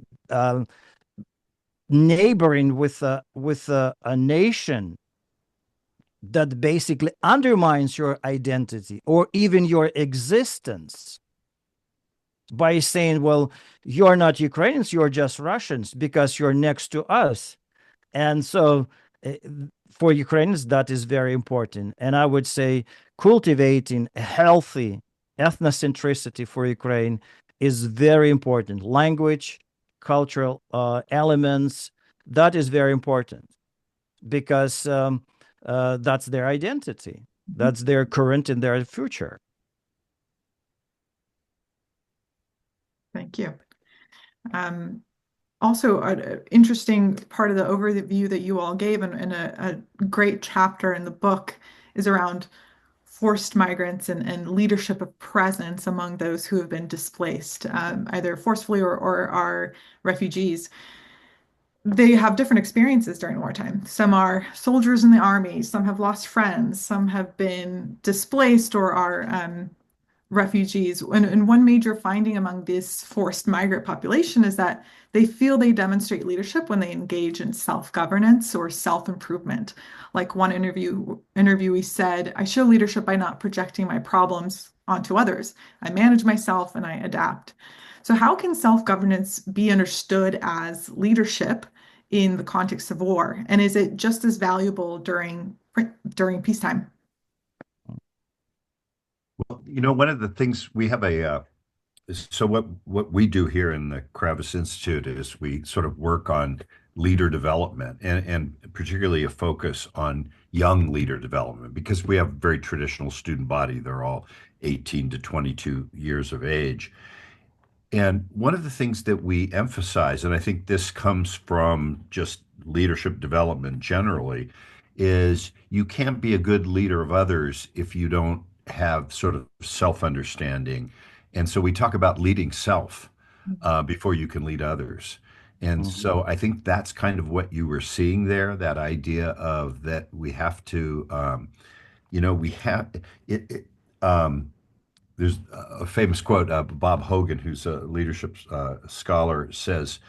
neighboring with a nation that basically undermines your identity or even your existence by saying, well, you're not Ukrainians, you're just Russians because you're next to us. And so for Ukrainians, that is very important. And I would say cultivating a healthy ethnocentricity for Ukraine is very important. Language, cultural elements, that is very important because that's their identity. That's their current and their future. Thank you. Also, an interesting part of the overview that you all gave, and a great chapter in the book, is around forced migrants and leadership of presence among those who have been displaced, either forcefully or are refugees. They have different experiences during wartime. Some are soldiers in the army, some have lost friends, some have been displaced or are refugees. And one major finding among this forced migrant population is that they feel they demonstrate leadership when they engage in self-governance or self-improvement. Like one interviewee said, I show leadership by not projecting my problems onto others. I manage myself and I adapt. So how can self-governance be understood as leadership in the context of war? And is it just as valuable during peacetime? Well, one of the things we have so what we do here in the Kravis Institute is we sort of work on leader development and particularly a focus on young leader development because we have a very traditional student body. They're all 18 to 22 years of age. And one of the things that we emphasize, and I think this comes from just leadership development generally, is you can't be a good leader of others if you don't have sort of self-understanding. And so we talk about leading self before you can lead others. And so I think that's kind of what you were seeing there, that idea of that we have to, we have it, there's a famous quote, Bob Hogan, who's a leadership scholar, says,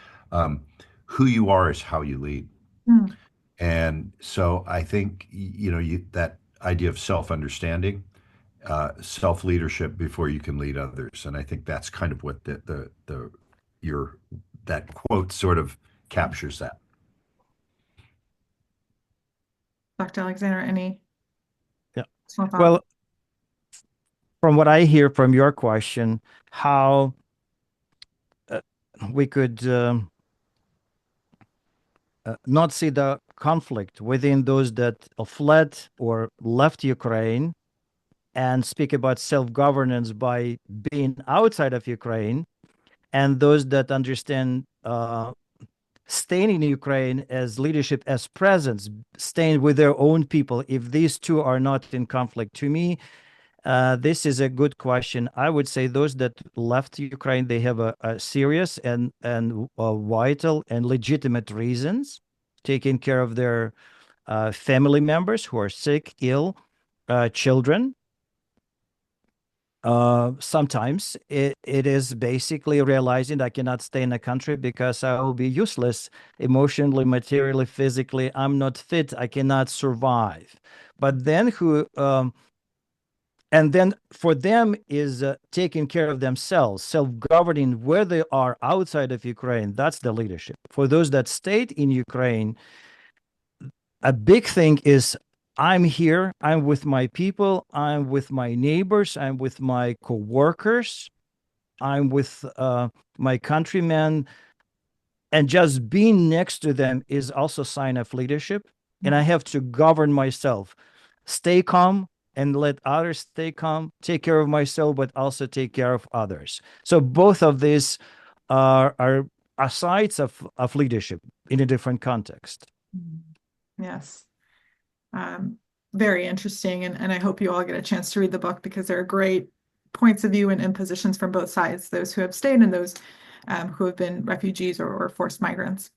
who you are is how you lead. Mm. And so I think, that idea of self-understanding self-leadership before you can lead others. And I think that's kind of what your that quote sort of captures that. Dr. Alexander, any Yeah. additional thoughts? Well, from what I hear from your question, how we could not see the conflict within those that fled or left Ukraine and speak about self-governance by being outside of Ukraine, and those that understand staying in Ukraine as leadership, as presence, staying with their own people, if these two are not in conflict. To me, this is a good question. I would say those that left Ukraine, they have a serious and vital and legitimate reasons, taking care of their family members who are sick, ill, children. Sometimes it is basically realizing I cannot stay in a country because I will be useless emotionally, materially, physically. I'm not fit. I cannot survive. But then and then for them is taking care of themselves, self-governing where they are outside of Ukraine. That's the leadership. For those that stayed in Ukraine, a big thing is I'm here, I'm with my people, I'm with my neighbors, I'm with my coworkers, I'm with my countrymen, and just being next to them is also a sign of leadership. And I have to govern myself, stay calm, and let others stay calm, take care of myself, but also take care of others. So both of these are sides of leadership in a different context. Yes. Very interesting. And I hope you all get a chance to read the book because there are great points of view and positions from both sides, those who have stayed and those who have been refugees or forced migrants.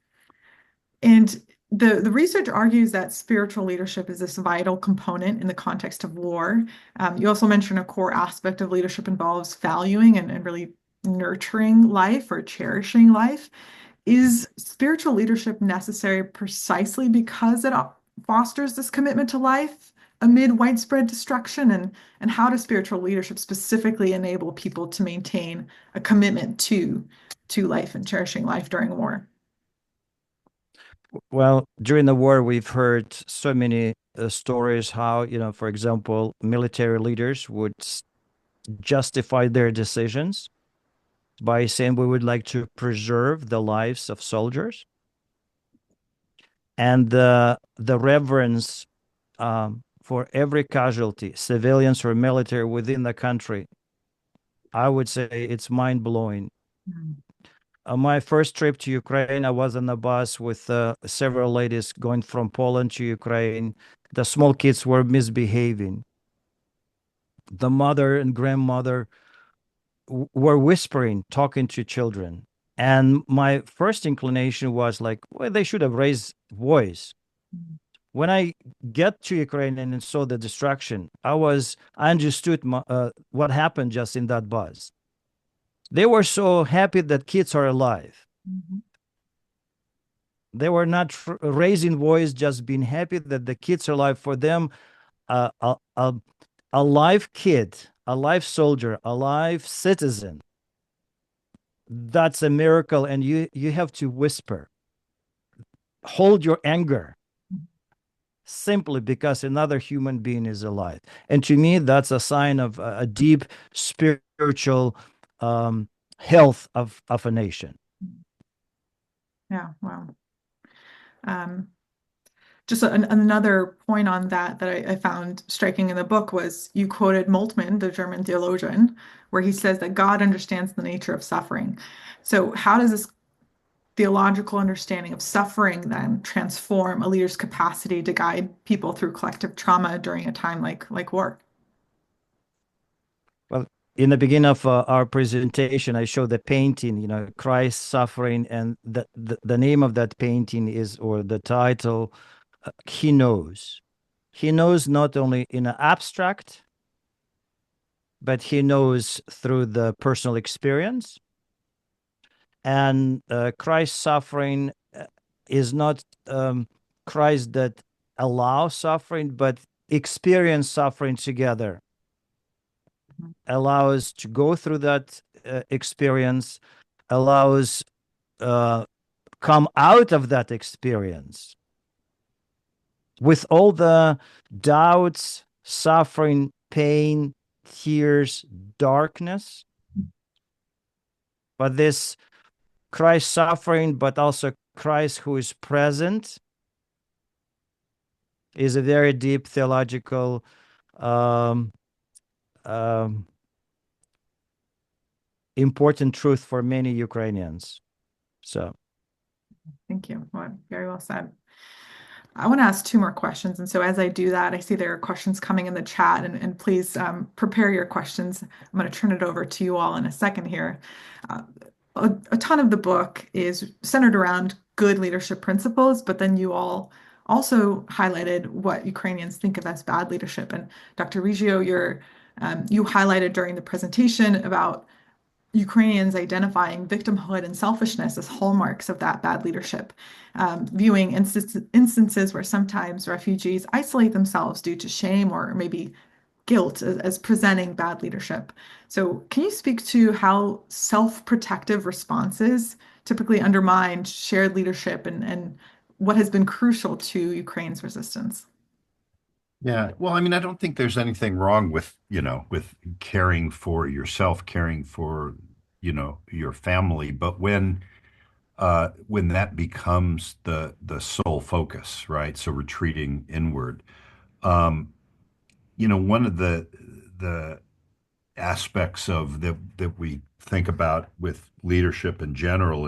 And the research argues that spiritual leadership is this vital component in the context of war. You also mentioned a core aspect of leadership involves valuing and really nurturing life or cherishing life. Is spiritual leadership necessary precisely because it fosters this commitment to life amid widespread destruction? And how does spiritual leadership specifically enable people to maintain a commitment to life and cherishing life during war? Well, during the war, we've heard so many stories how, for example, military leaders would justify their decisions by saying we would like to preserve the lives of soldiers. And the reverence for every casualty, civilians or military within the country, I would say it's mind-blowing. My first trip to Ukraine, I was on a bus with several ladies going from Poland to Ukraine. The small kids were misbehaving. The mother and grandmother were whispering, talking to children. And my first inclination was like, well, they should have raised voice. When I get to Ukraine and saw the destruction, I understood what happened just in that bus. They were so happy that kids are alive. They were not raising voice, just being happy that the kids are alive. For them, a live kid, a live soldier, a live citizen, that's a miracle. And you have to whisper, hold your anger, simply because another human being is alive. And to me, that's a sign of a deep spiritual health of a nation. Yeah, wow. Just another point on that I found striking in the book was you quoted Moltmann, the German theologian, where he says that God understands the nature of suffering. So how does this theological understanding of suffering then transform a leader's capacity to guide people through collective trauma during a time like war? Well, in the beginning of our presentation, I showed the painting, Christ suffering, and the name of that painting is, or the title, He Knows. He knows not only in an abstract, but he knows through the personal experience. And Christ's suffering is not Christ that allows suffering, but experience suffering together allows to go through that experience, allows come out of that experience with all the doubts, suffering, pain, tears, darkness. But this Christ suffering, but also Christ who is present, is a very deep theological important truth for many Ukrainians. So, thank you. Well, very well said. I want to ask two more questions. And so as I do that, I see there are questions coming in the chat, and please prepare your questions. I'm going to turn it over to you all in a second here. A ton of the book is centered around good leadership principles, but then you all also highlighted what Ukrainians think of as bad leadership. And Dr. Riggio, you highlighted during the presentation about Ukrainians identifying victimhood and selfishness as hallmarks of that bad leadership, viewing instances where sometimes refugees isolate themselves due to shame or maybe guilt as presenting bad leadership. So, can you speak to how self-protective responses typically undermine shared leadership and what has been crucial to Ukraine's resistance? Yeah. Well, I mean, I don't think there's anything wrong with, with caring for yourself, caring for, your family, but when that becomes the sole focus, right? So retreating inward. One of the aspects of that we think about with leadership in general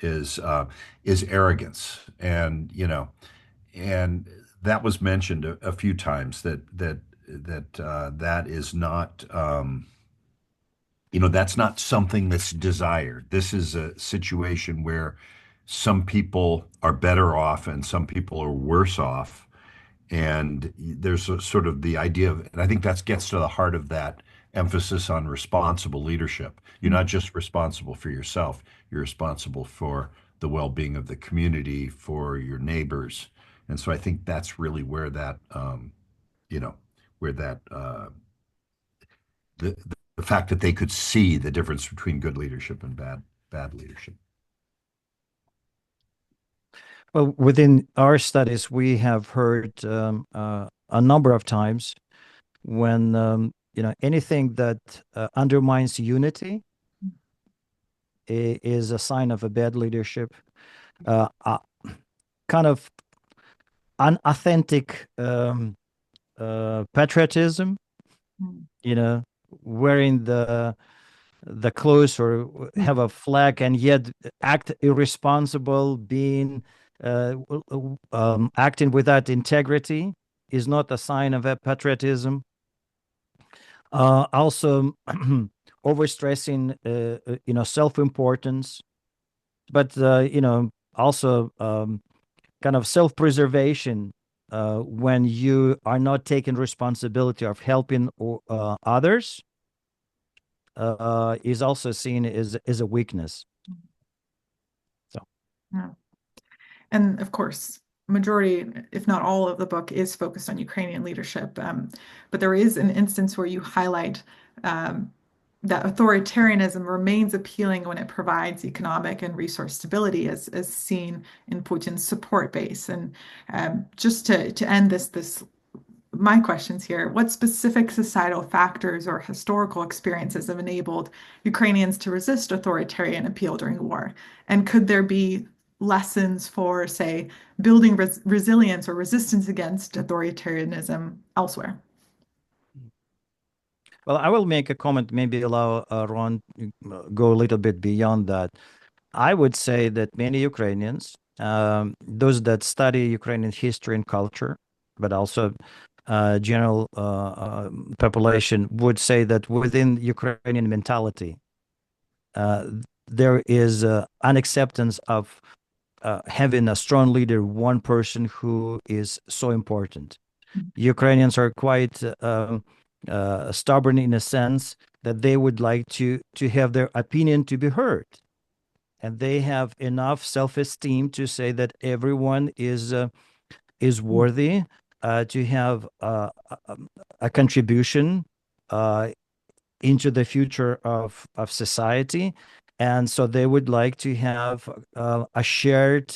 is arrogance, and that was mentioned a few times that is not that's not something that's desired. This is a situation where some people are better off and some people are worse off. And there's a sort of the idea of, and I think that gets to the heart of that emphasis on responsible leadership. You're not just responsible for yourself, you're responsible for the well-being of the community, for your neighbors. And so I think that's really where that, where that, the, the fact that they could see the difference between good leadership and bad leadership. well, within our studies, we have heard a number of times when anything that undermines unity is a sign of a bad leadership. Kind of unauthentic patriotism, wearing the clothes or have a flag and yet act irresponsible, being acting without integrity is not a sign of a patriotism. Also, overstressing, self-importance, but also kind of self-preservation when you are not taking responsibility of helping others is also seen as a weakness. So, yeah. And of course, majority, if not all of the book is focused on Ukrainian leadership. But there is an instance where you highlight that authoritarianism remains appealing when it provides economic and resource stability, as seen in Putin's support base. And just to end my questions here, what specific societal factors or historical experiences have enabled Ukrainians to resist authoritarian appeal during war? And could there be lessons for, say, building resilience or resistance against authoritarianism elsewhere? well, I will make a comment, maybe allow Ron go a little bit beyond that. I would say that many Ukrainians, those that study Ukrainian history and culture, but also general population, would say that within Ukrainian mentality, there is an acceptance of having a strong leader, one person who is so important. Ukrainians are quite stubborn in a sense that they would like to have their opinion to be heard. And they have enough self-esteem to say that everyone is worthy to have a contribution into the future of society. And so they would like to have a shared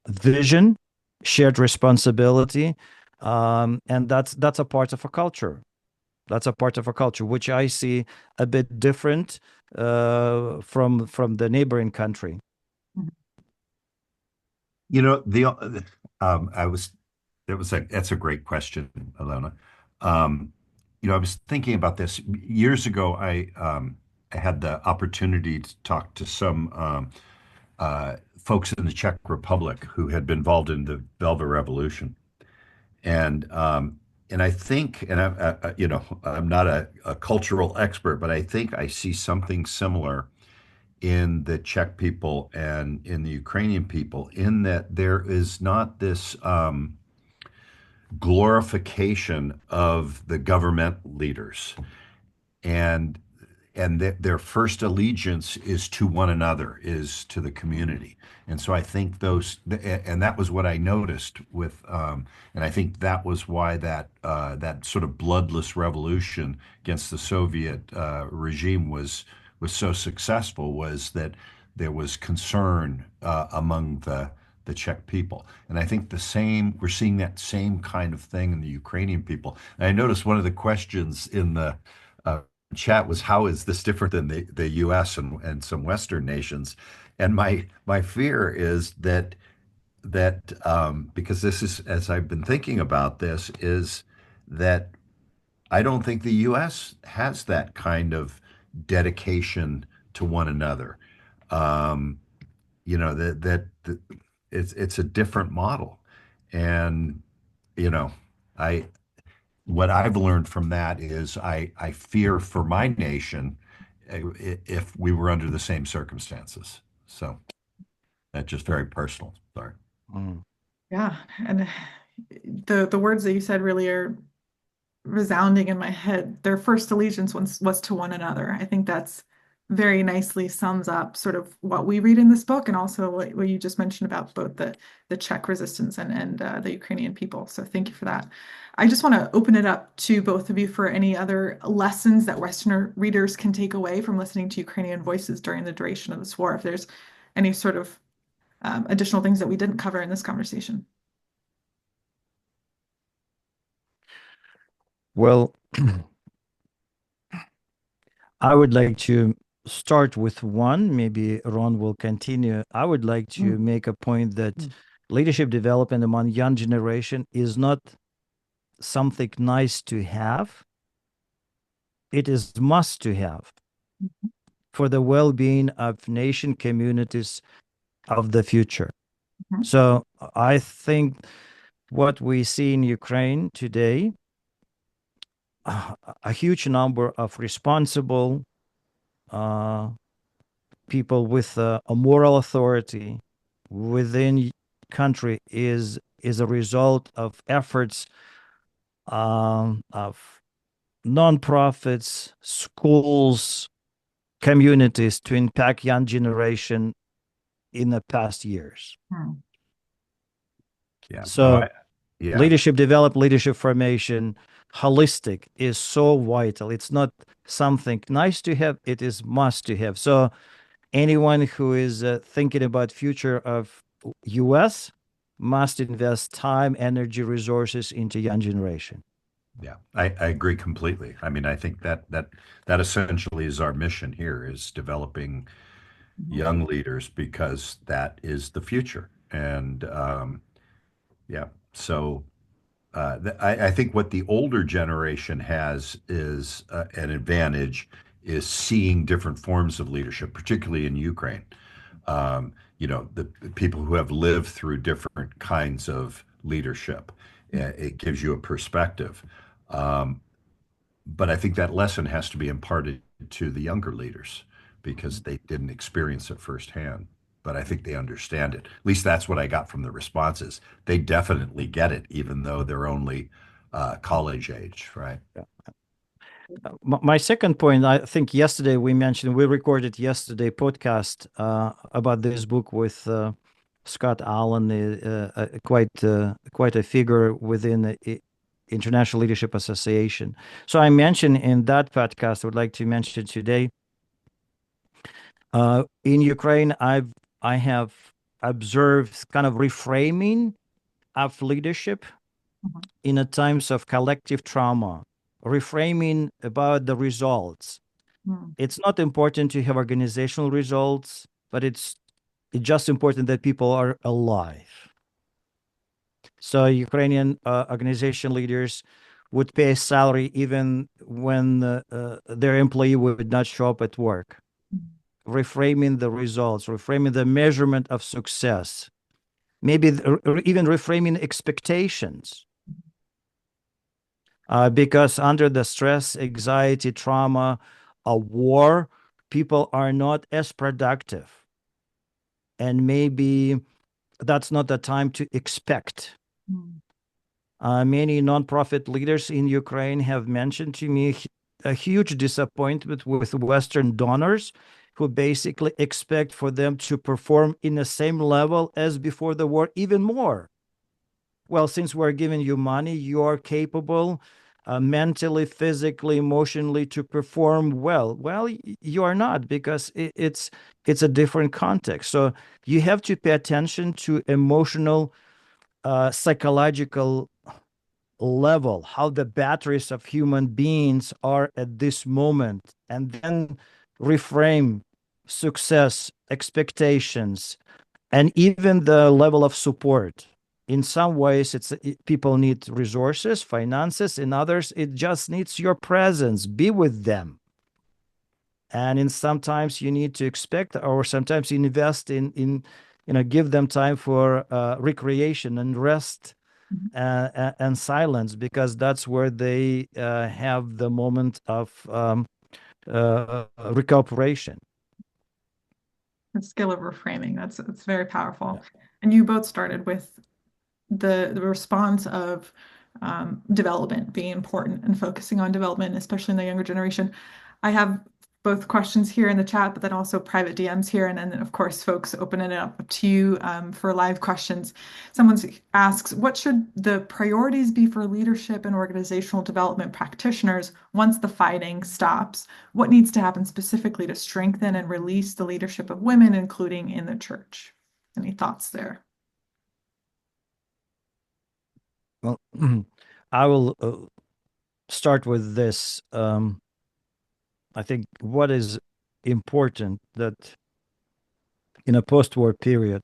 vision, shared responsibility, and that's a part of a culture. That's a part of a culture which I see a bit different from the neighboring country. You know, I was that's a great question, Alona. I was thinking about this years ago. I had the opportunity to talk to some folks in the Czech Republic who had been involved in the Velvet Revolution, and I think, and I'm not a cultural expert, but I think I see something similar in the Czech people and in the Ukrainian people, in that there is not this glorification of the government leaders, and their first allegiance is to one another, is to the community. And so I think and that was what I noticed with, and I think that was why that sort of bloodless revolution against the Soviet regime was so successful, was that there was concern among the Czech people. And I think we're seeing that same kind of thing in the Ukrainian people. And I noticed one of the questions in the chat was, how is this different than the US and some Western nations? And my fear is that because this is, as I've been thinking about this, is that I don't think the US has that kind of dedication to one another. Um, that it's a different model. And, you know, I what I've learned from that is I fear for my nation if we were under the same circumstances. So that's just very personal. Sorry. Mm. Yeah, and the words that you said really are resounding in my head. Their first allegiance was to one another. I think that's very nicely sums up sort of what we read in this book, and also what you just mentioned about both the Czech resistance and the Ukrainian people. So thank you for that. I just want to open it up to both of you for any other lessons that Westerner readers can take away from listening to Ukrainian voices during the duration of this war. If there's any sort of additional things that we didn't cover in this conversation. Well, I would like to start with one. Maybe Ron will continue. I would like to make a point that leadership development among young generation is not something nice to have. It is must to have for the well-being of nation communities of the future. So I think what we see in Ukraine today, a huge number of responsible people with a moral authority within country is a result of efforts of nonprofits, schools, communities to impact young generation in the past years. Yeah. So leadership development, leadership formation, holistic is so vital. It's not something nice to have, it is must to have. So anyone who is thinking about future of US must invest time, energy, resources into young generation. Yeah, I agree completely. I mean, I think that essentially is our mission here, is developing young leaders, because that is the future. And yeah, so I think what the older generation has is an advantage, is seeing different forms of leadership, particularly in Ukraine. The people who have lived through different kinds of leadership. It gives you a perspective. But I think that lesson has to be imparted to the younger leaders, because they didn't experience it firsthand. But I think they understand it. At least that's what I got from the responses. They definitely get it, even though they're only college age, right? Yeah. My second point, I think yesterday we recorded yesterday podcast about this book with Scott Allen, quite a figure within International Leadership Association. So I mentioned in that podcast, I would like to mention today, in Ukraine, I have observed kind of reframing of leadership Mhm. in a times of collective trauma, reframing about the results. Mm. It's not important to have organizational results, but it's just important that people are alive. So Ukrainian organization leaders would pay a salary even when their employee would not show up at work. Reframing the results, reframing the measurement of success, maybe even reframing expectations. Because under the stress, anxiety, trauma, a war, people are not as productive. And maybe that's not the time to expect. Mm. Many nonprofit leaders in Ukraine have mentioned to me a huge disappointment with Western donors who basically expect for them to perform in the same level as before the war, even more. Well, since we're giving you money, you are capable mentally, physically, emotionally to perform well. Well, you are not, because it's a different context. So you have to pay attention to emotional, psychological level, how the batteries of human beings are at this moment, and then reframe success, expectations, and even the level of support. In some ways, people need resources, finances. In others, it just needs your presence. Be with them. And in sometimes you need to expect, or sometimes invest in give them time for recreation and rest and silence, because that's where they have the moment of recuperation. The skill of reframing, that's very powerful. And you both started with the response of development being important and focusing on development, especially in the younger generation. I have both questions here in the chat, but then also private DMs here. And then, of course, folks, opening it up to you for live questions. Someone asks, what should the priorities be for leadership and organizational development practitioners once the fighting stops? What needs to happen specifically to strengthen and release the leadership of women, including in the church? Any thoughts there? Well, I will start with this. I think what is important that in a post-war period,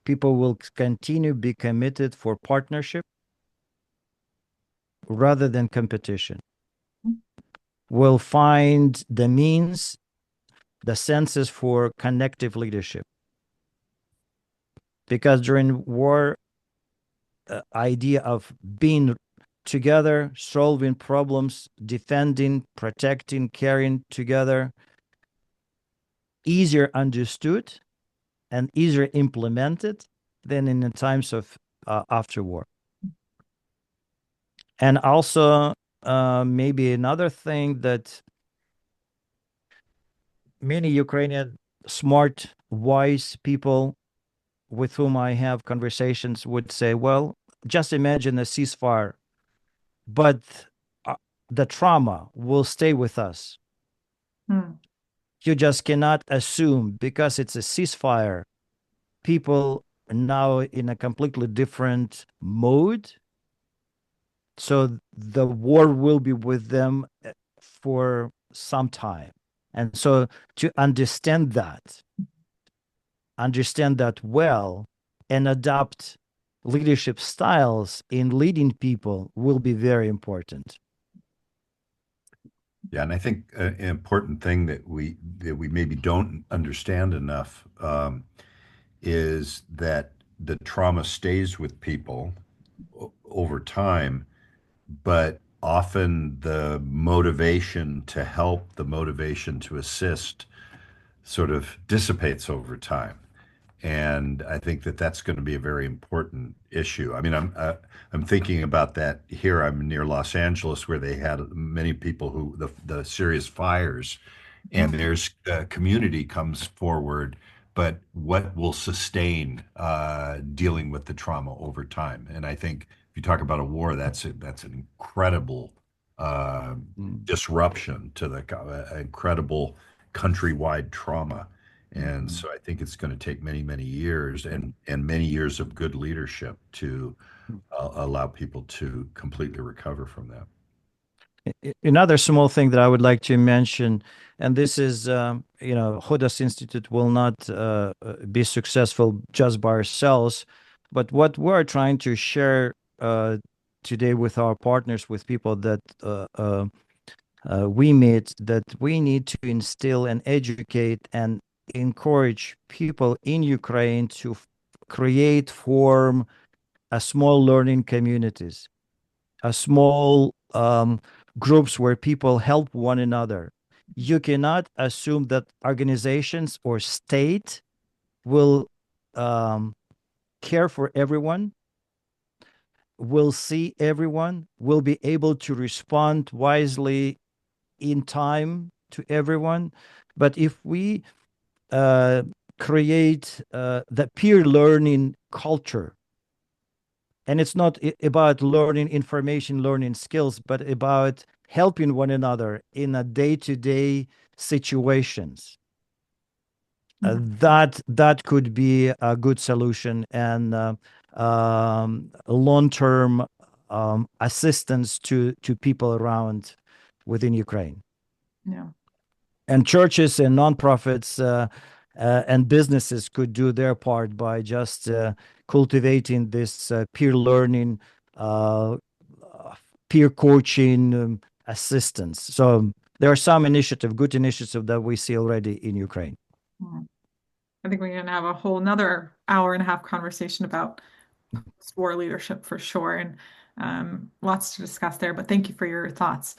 people will continue be committed for partnership rather than competition. Will find the means, the senses for connective leadership. Because during war, idea of being together, solving problems, defending, protecting, caring together, easier understood and easier implemented than in the times of after war. And also, maybe another thing that many Ukrainian smart, wise people with whom I have conversations would say, well, just imagine a ceasefire, but the trauma will stay with us. Hmm. You just cannot assume because it's a ceasefire, people now in a completely different mode. So the war will be with them for some time. And so to understand that well, and adopt leadership styles in leading people will be very important. Yeah, and I think an important thing that we maybe don't understand enough is that the trauma stays with people over time, but often the motivation to help, the motivation to assist, sort of dissipates over time. And I think that that's going to be a very important issue. I mean, I'm thinking about that here. I'm near Los Angeles, where they had many people who the serious fires, and there's a community comes forward, but what will sustain dealing with the trauma over time? And I think if you talk about a war, that's an incredible disruption to the incredible countrywide trauma. And so I think it's going to take many, many years and many years of good leadership to allow people to completely recover from that. Another small thing that I would like to mention, and this is, Hodos Institute will not be successful just by ourselves, but what we're trying to share today with our partners, with people that we meet, that we need to instill and educate and encourage people in Ukraine to form a small learning communities, a small groups where people help one another. You cannot assume that organizations or state will care for everyone, will see everyone, will be able to respond wisely in time to everyone. But if we create the peer learning culture, and it's not about learning information, learning skills, but about helping one another in a day-to-day situations. That could be a good solution and long-term assistance to people around within Ukraine. Yeah. And churches and nonprofits and businesses could do their part by just cultivating this peer learning, peer coaching assistance. So there are some good initiatives that we see already in Ukraine. I think we're going to have a whole another hour and a half conversation about war leadership for sure, and lots to discuss there. But thank you for your thoughts.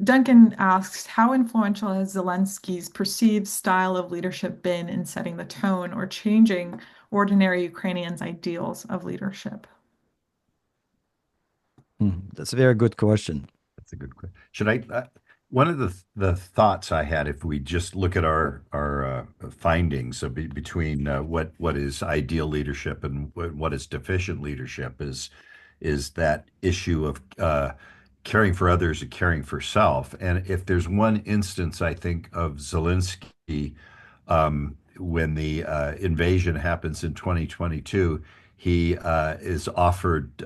Duncan asks, how influential has Zelensky's perceived style of leadership been in setting the tone or changing ordinary Ukrainians' ideals of leadership? That's a very good question. That's a good question. Should I? One of the thoughts I had, if we just look at our findings between what is ideal leadership and what is deficient leadership, is that issue of caring for others and caring for self. And if there's one instance, I think, of Zelensky, when the invasion happens in 2022, he is offered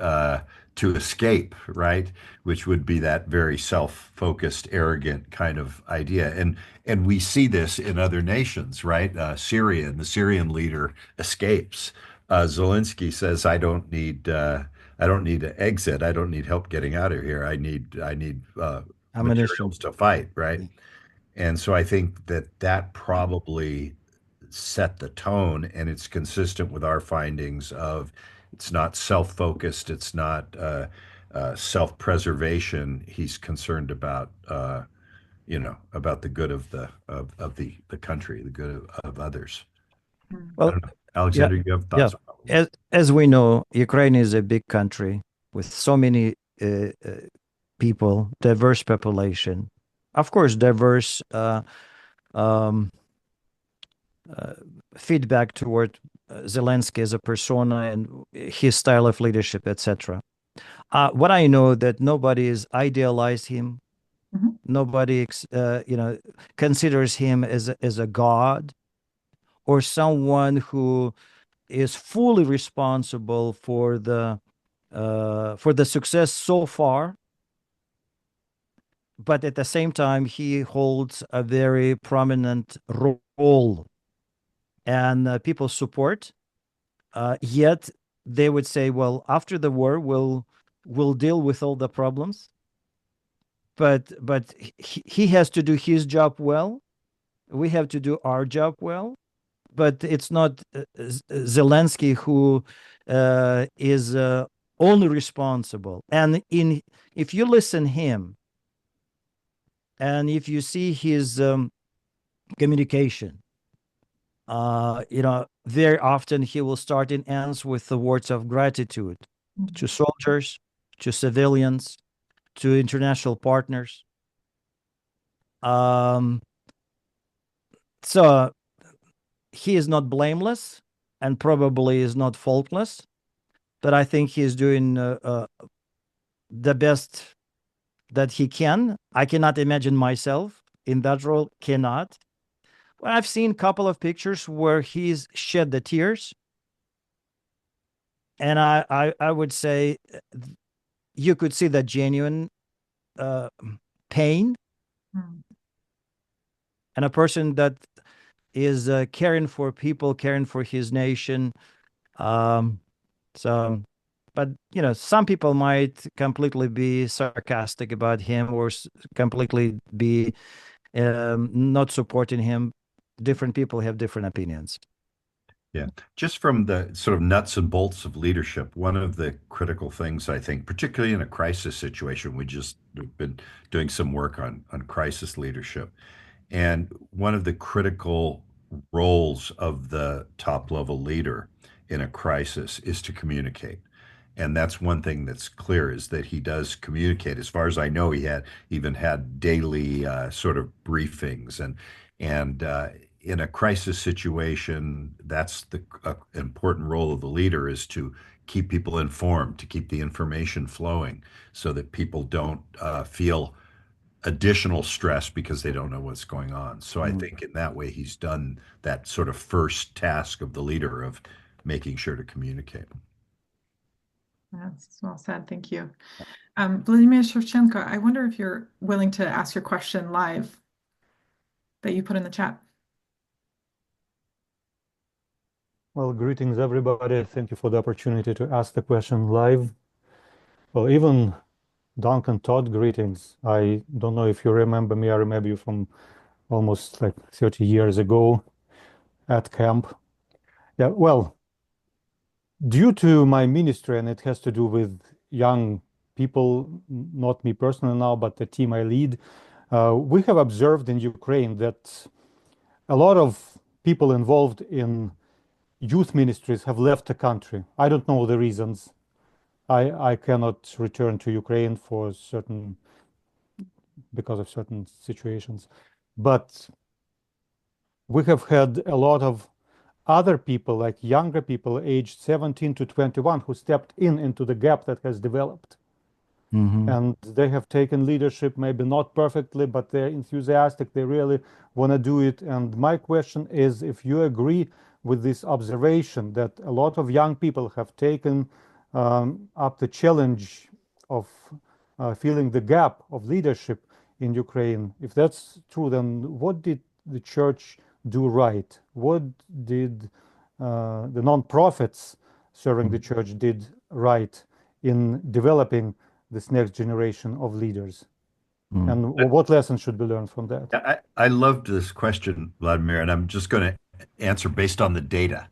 to escape, right? Which would be that very self-focused, arrogant kind of idea. And we see this in other nations, right? Syria, and the Syrian leader escapes. Zelensky says, I don't need to exit. I don't need help getting out of here. I need materials to fight, right? And so I think that probably set the tone, and it's consistent with our findings of it's not self-focused, it's not self-preservation. He's concerned about about the good of the country, the good of others. I don't know. Alexander, you have thoughts? As we know, Ukraine is a big country with so many people, diverse population, of course, diverse feedback toward Zelensky as a persona and his style of leadership, etc. What I know that nobody has idealized him. Nobody, considers him as a god or someone who is fully responsible for the success so far. But at the same time, he holds a very prominent role, and people support. Yet they would say, "Well, after the war, we'll deal with all the problems." But he has to do his job well. We have to do our job well. But it's not Zelensky who is only responsible. And if you listen him, and if you see his communication, very often he will start and ends with the words of gratitude to soldiers, to civilians, to international partners. So he is not blameless and probably is not faultless, but I think he's doing the best that he can. I cannot imagine myself in that role, cannot. Well, I've seen a couple of pictures where he's shed the tears, and I would say you could see the genuine pain, Mm. and a person that is caring for people, caring for his nation. Um, so, but some people might completely be sarcastic about him or completely be not supporting him. Different people have different opinions. Yeah. Just from the sort of nuts and bolts of leadership, one of the critical things I think, particularly in a crisis situation, we just have been doing some work on crisis leadership. And one of the critical roles of the top level leader in a crisis is to communicate. And that's one thing that's clear is that he does communicate. As far as I know, he had even had daily sort of briefings and in a crisis situation, that's the important role of the leader is to keep people informed, to keep the information flowing, so that people don't feel additional stress because they don't know what's going on. So I think in that way, he's done that sort of first task of the leader of making sure to communicate. That's well said. Thank you. Vladimir Shevchenko, I wonder if you're willing to ask your question live that you put in the chat. Well, greetings, everybody. Thank you for the opportunity to ask the question live. Well, even Duncan Todd, greetings. I don't know if you remember me. I remember you from almost like 30 years ago at camp. Yeah, well, due to my ministry, and it has to do with young people, not me personally now, but the team I lead, we have observed in Ukraine that a lot of people involved in youth ministries have left the country. I don't know the reasons. I cannot return to Ukraine because of certain situations. But we have had a lot of other people, like younger people aged 17 to 21, who stepped into the gap that has developed. And they have taken leadership, maybe not perfectly, but they're enthusiastic. They really want to do it. And my question is if you agree with this observation that a lot of young people have taken up the challenge of filling the gap of leadership in Ukraine. If that's true, then what did the church do right? What did the non-profits serving the church did right in developing this next generation of leaders? And what lessons should be learned from that? I loved this question, Vladimir, and I'm just going to answer based on the data.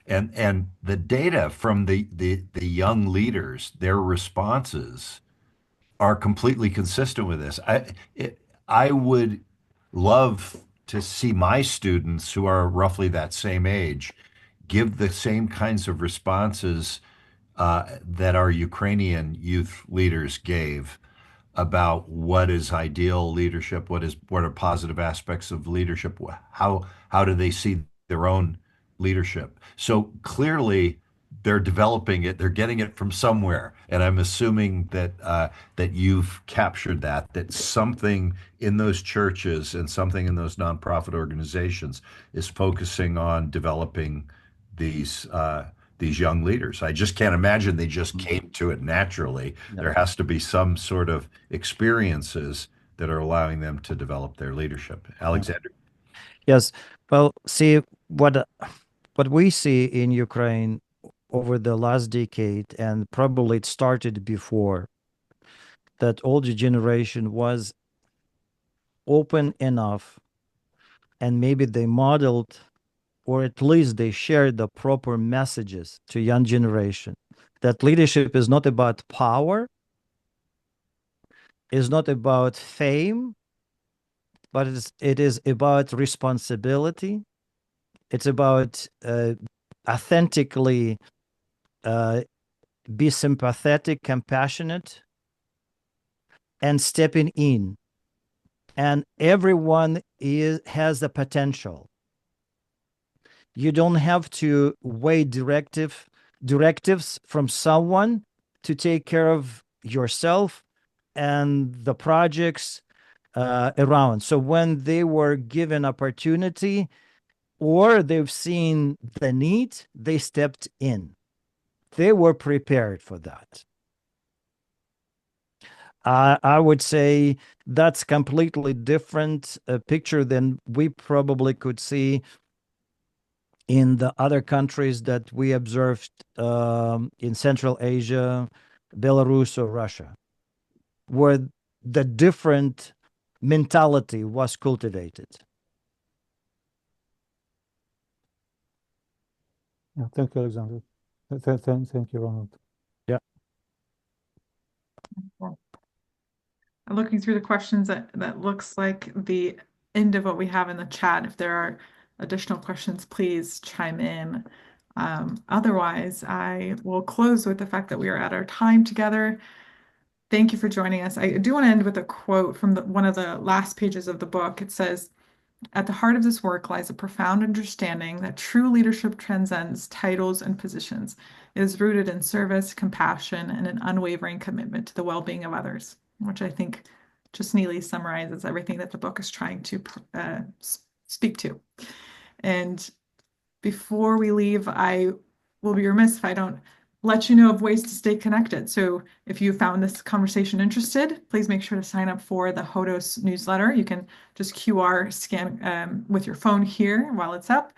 And the data from the young leaders, their responses are completely consistent with this. I would love to see my students who are roughly that same age give the same kinds of responses that our Ukrainian youth leaders gave about what is ideal leadership, what are positive aspects of leadership, how do they see their own leadership. So clearly they're developing it, they're getting it from somewhere, and I'm assuming that you've captured that something in those churches and something in those nonprofit organizations is focusing on developing these young leaders. I just can't imagine they just came to it naturally. No. There has to be some sort of experiences that are allowing them to develop their leadership. Alexander? Yes. Well, see what we see in Ukraine over the last decade, and probably it started before, that older generation was open enough, and maybe they modeled, or at least they shared the proper messages to young generation, that leadership is not about power, is not about fame, but it is about responsibility. It's about authentically be sympathetic, compassionate, and stepping in. And everyone has the potential. You don't have to wait directive directives from someone to take care of yourself and the projects around. So when they were given opportunity or they've seen the need, they stepped in. They were prepared for that. I would say that's completely different picture than we probably could see in the other countries that we observed in Central Asia, Belarus, or Russia, where the different mentality was cultivated. Yeah, thank you, Alexander. Thank you, Ronald. Yeah. Looking through the questions, that looks like the end of what we have in the chat. If there are additional questions, please chime in. Otherwise, I will close with the fact that we are at our time together. Thank you for joining us. I do want to end with a quote from one of the last pages of the book. It says, "At the heart of this work lies a profound understanding that true leadership transcends titles and positions. It is rooted in service, compassion, and an unwavering commitment to the well-being of others," which I think just neatly summarizes everything that the book is trying to speak to. And before we leave, I will be remiss if I don't let you know of ways to stay connected. So if you found this conversation interested, please make sure to sign up for the Hodos newsletter. You can just QR scan with your phone here while it's up.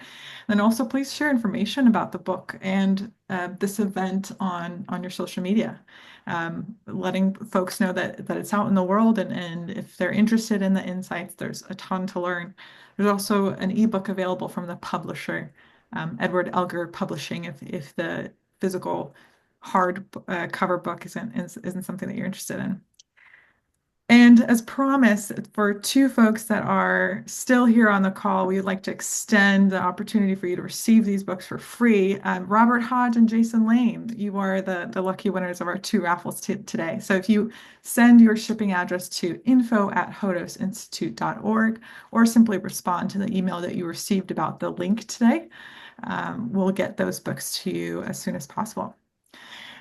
And also please share information about the book and this event on your social media, letting folks know that it's out in the world, and if they're interested in the insights, there's a ton to learn. There's also an ebook available from the publisher, Edward Elgar Publishing, if the physical hard cover book isn't something that you're interested in. And as promised, for two folks that are still here on the call, we would like to extend the opportunity for you to receive these books for free. Robert Hodge and Jason Lane, you are the lucky winners of our two raffles today. So if you send your shipping address to info@hodosinstitute.org or simply respond to the email that you received about the link today, we'll get those books to you as soon as possible.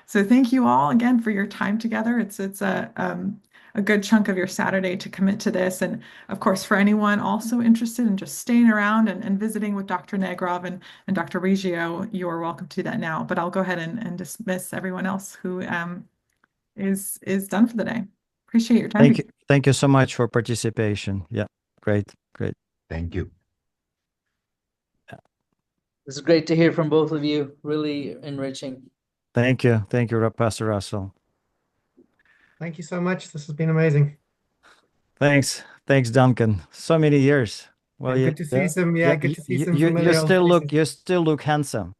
So thank you all again for your time together. It's a good chunk of your Saturday to commit to this. And of course, for anyone also interested in just staying around and visiting with Dr. Negrov and Dr. Riggio, you are welcome to do that now. But I'll go ahead and dismiss everyone else who is done for the day. Appreciate your time. Thank you. Thank you so much for participation. Yeah, great. Thank you. This is great to hear from both of you. Really enriching. Thank you, Pastor Russell. Thank you so much. This has been amazing. Thanks, Duncan. So many years. Well, good to see some. Good to see some familiar you still look handsome.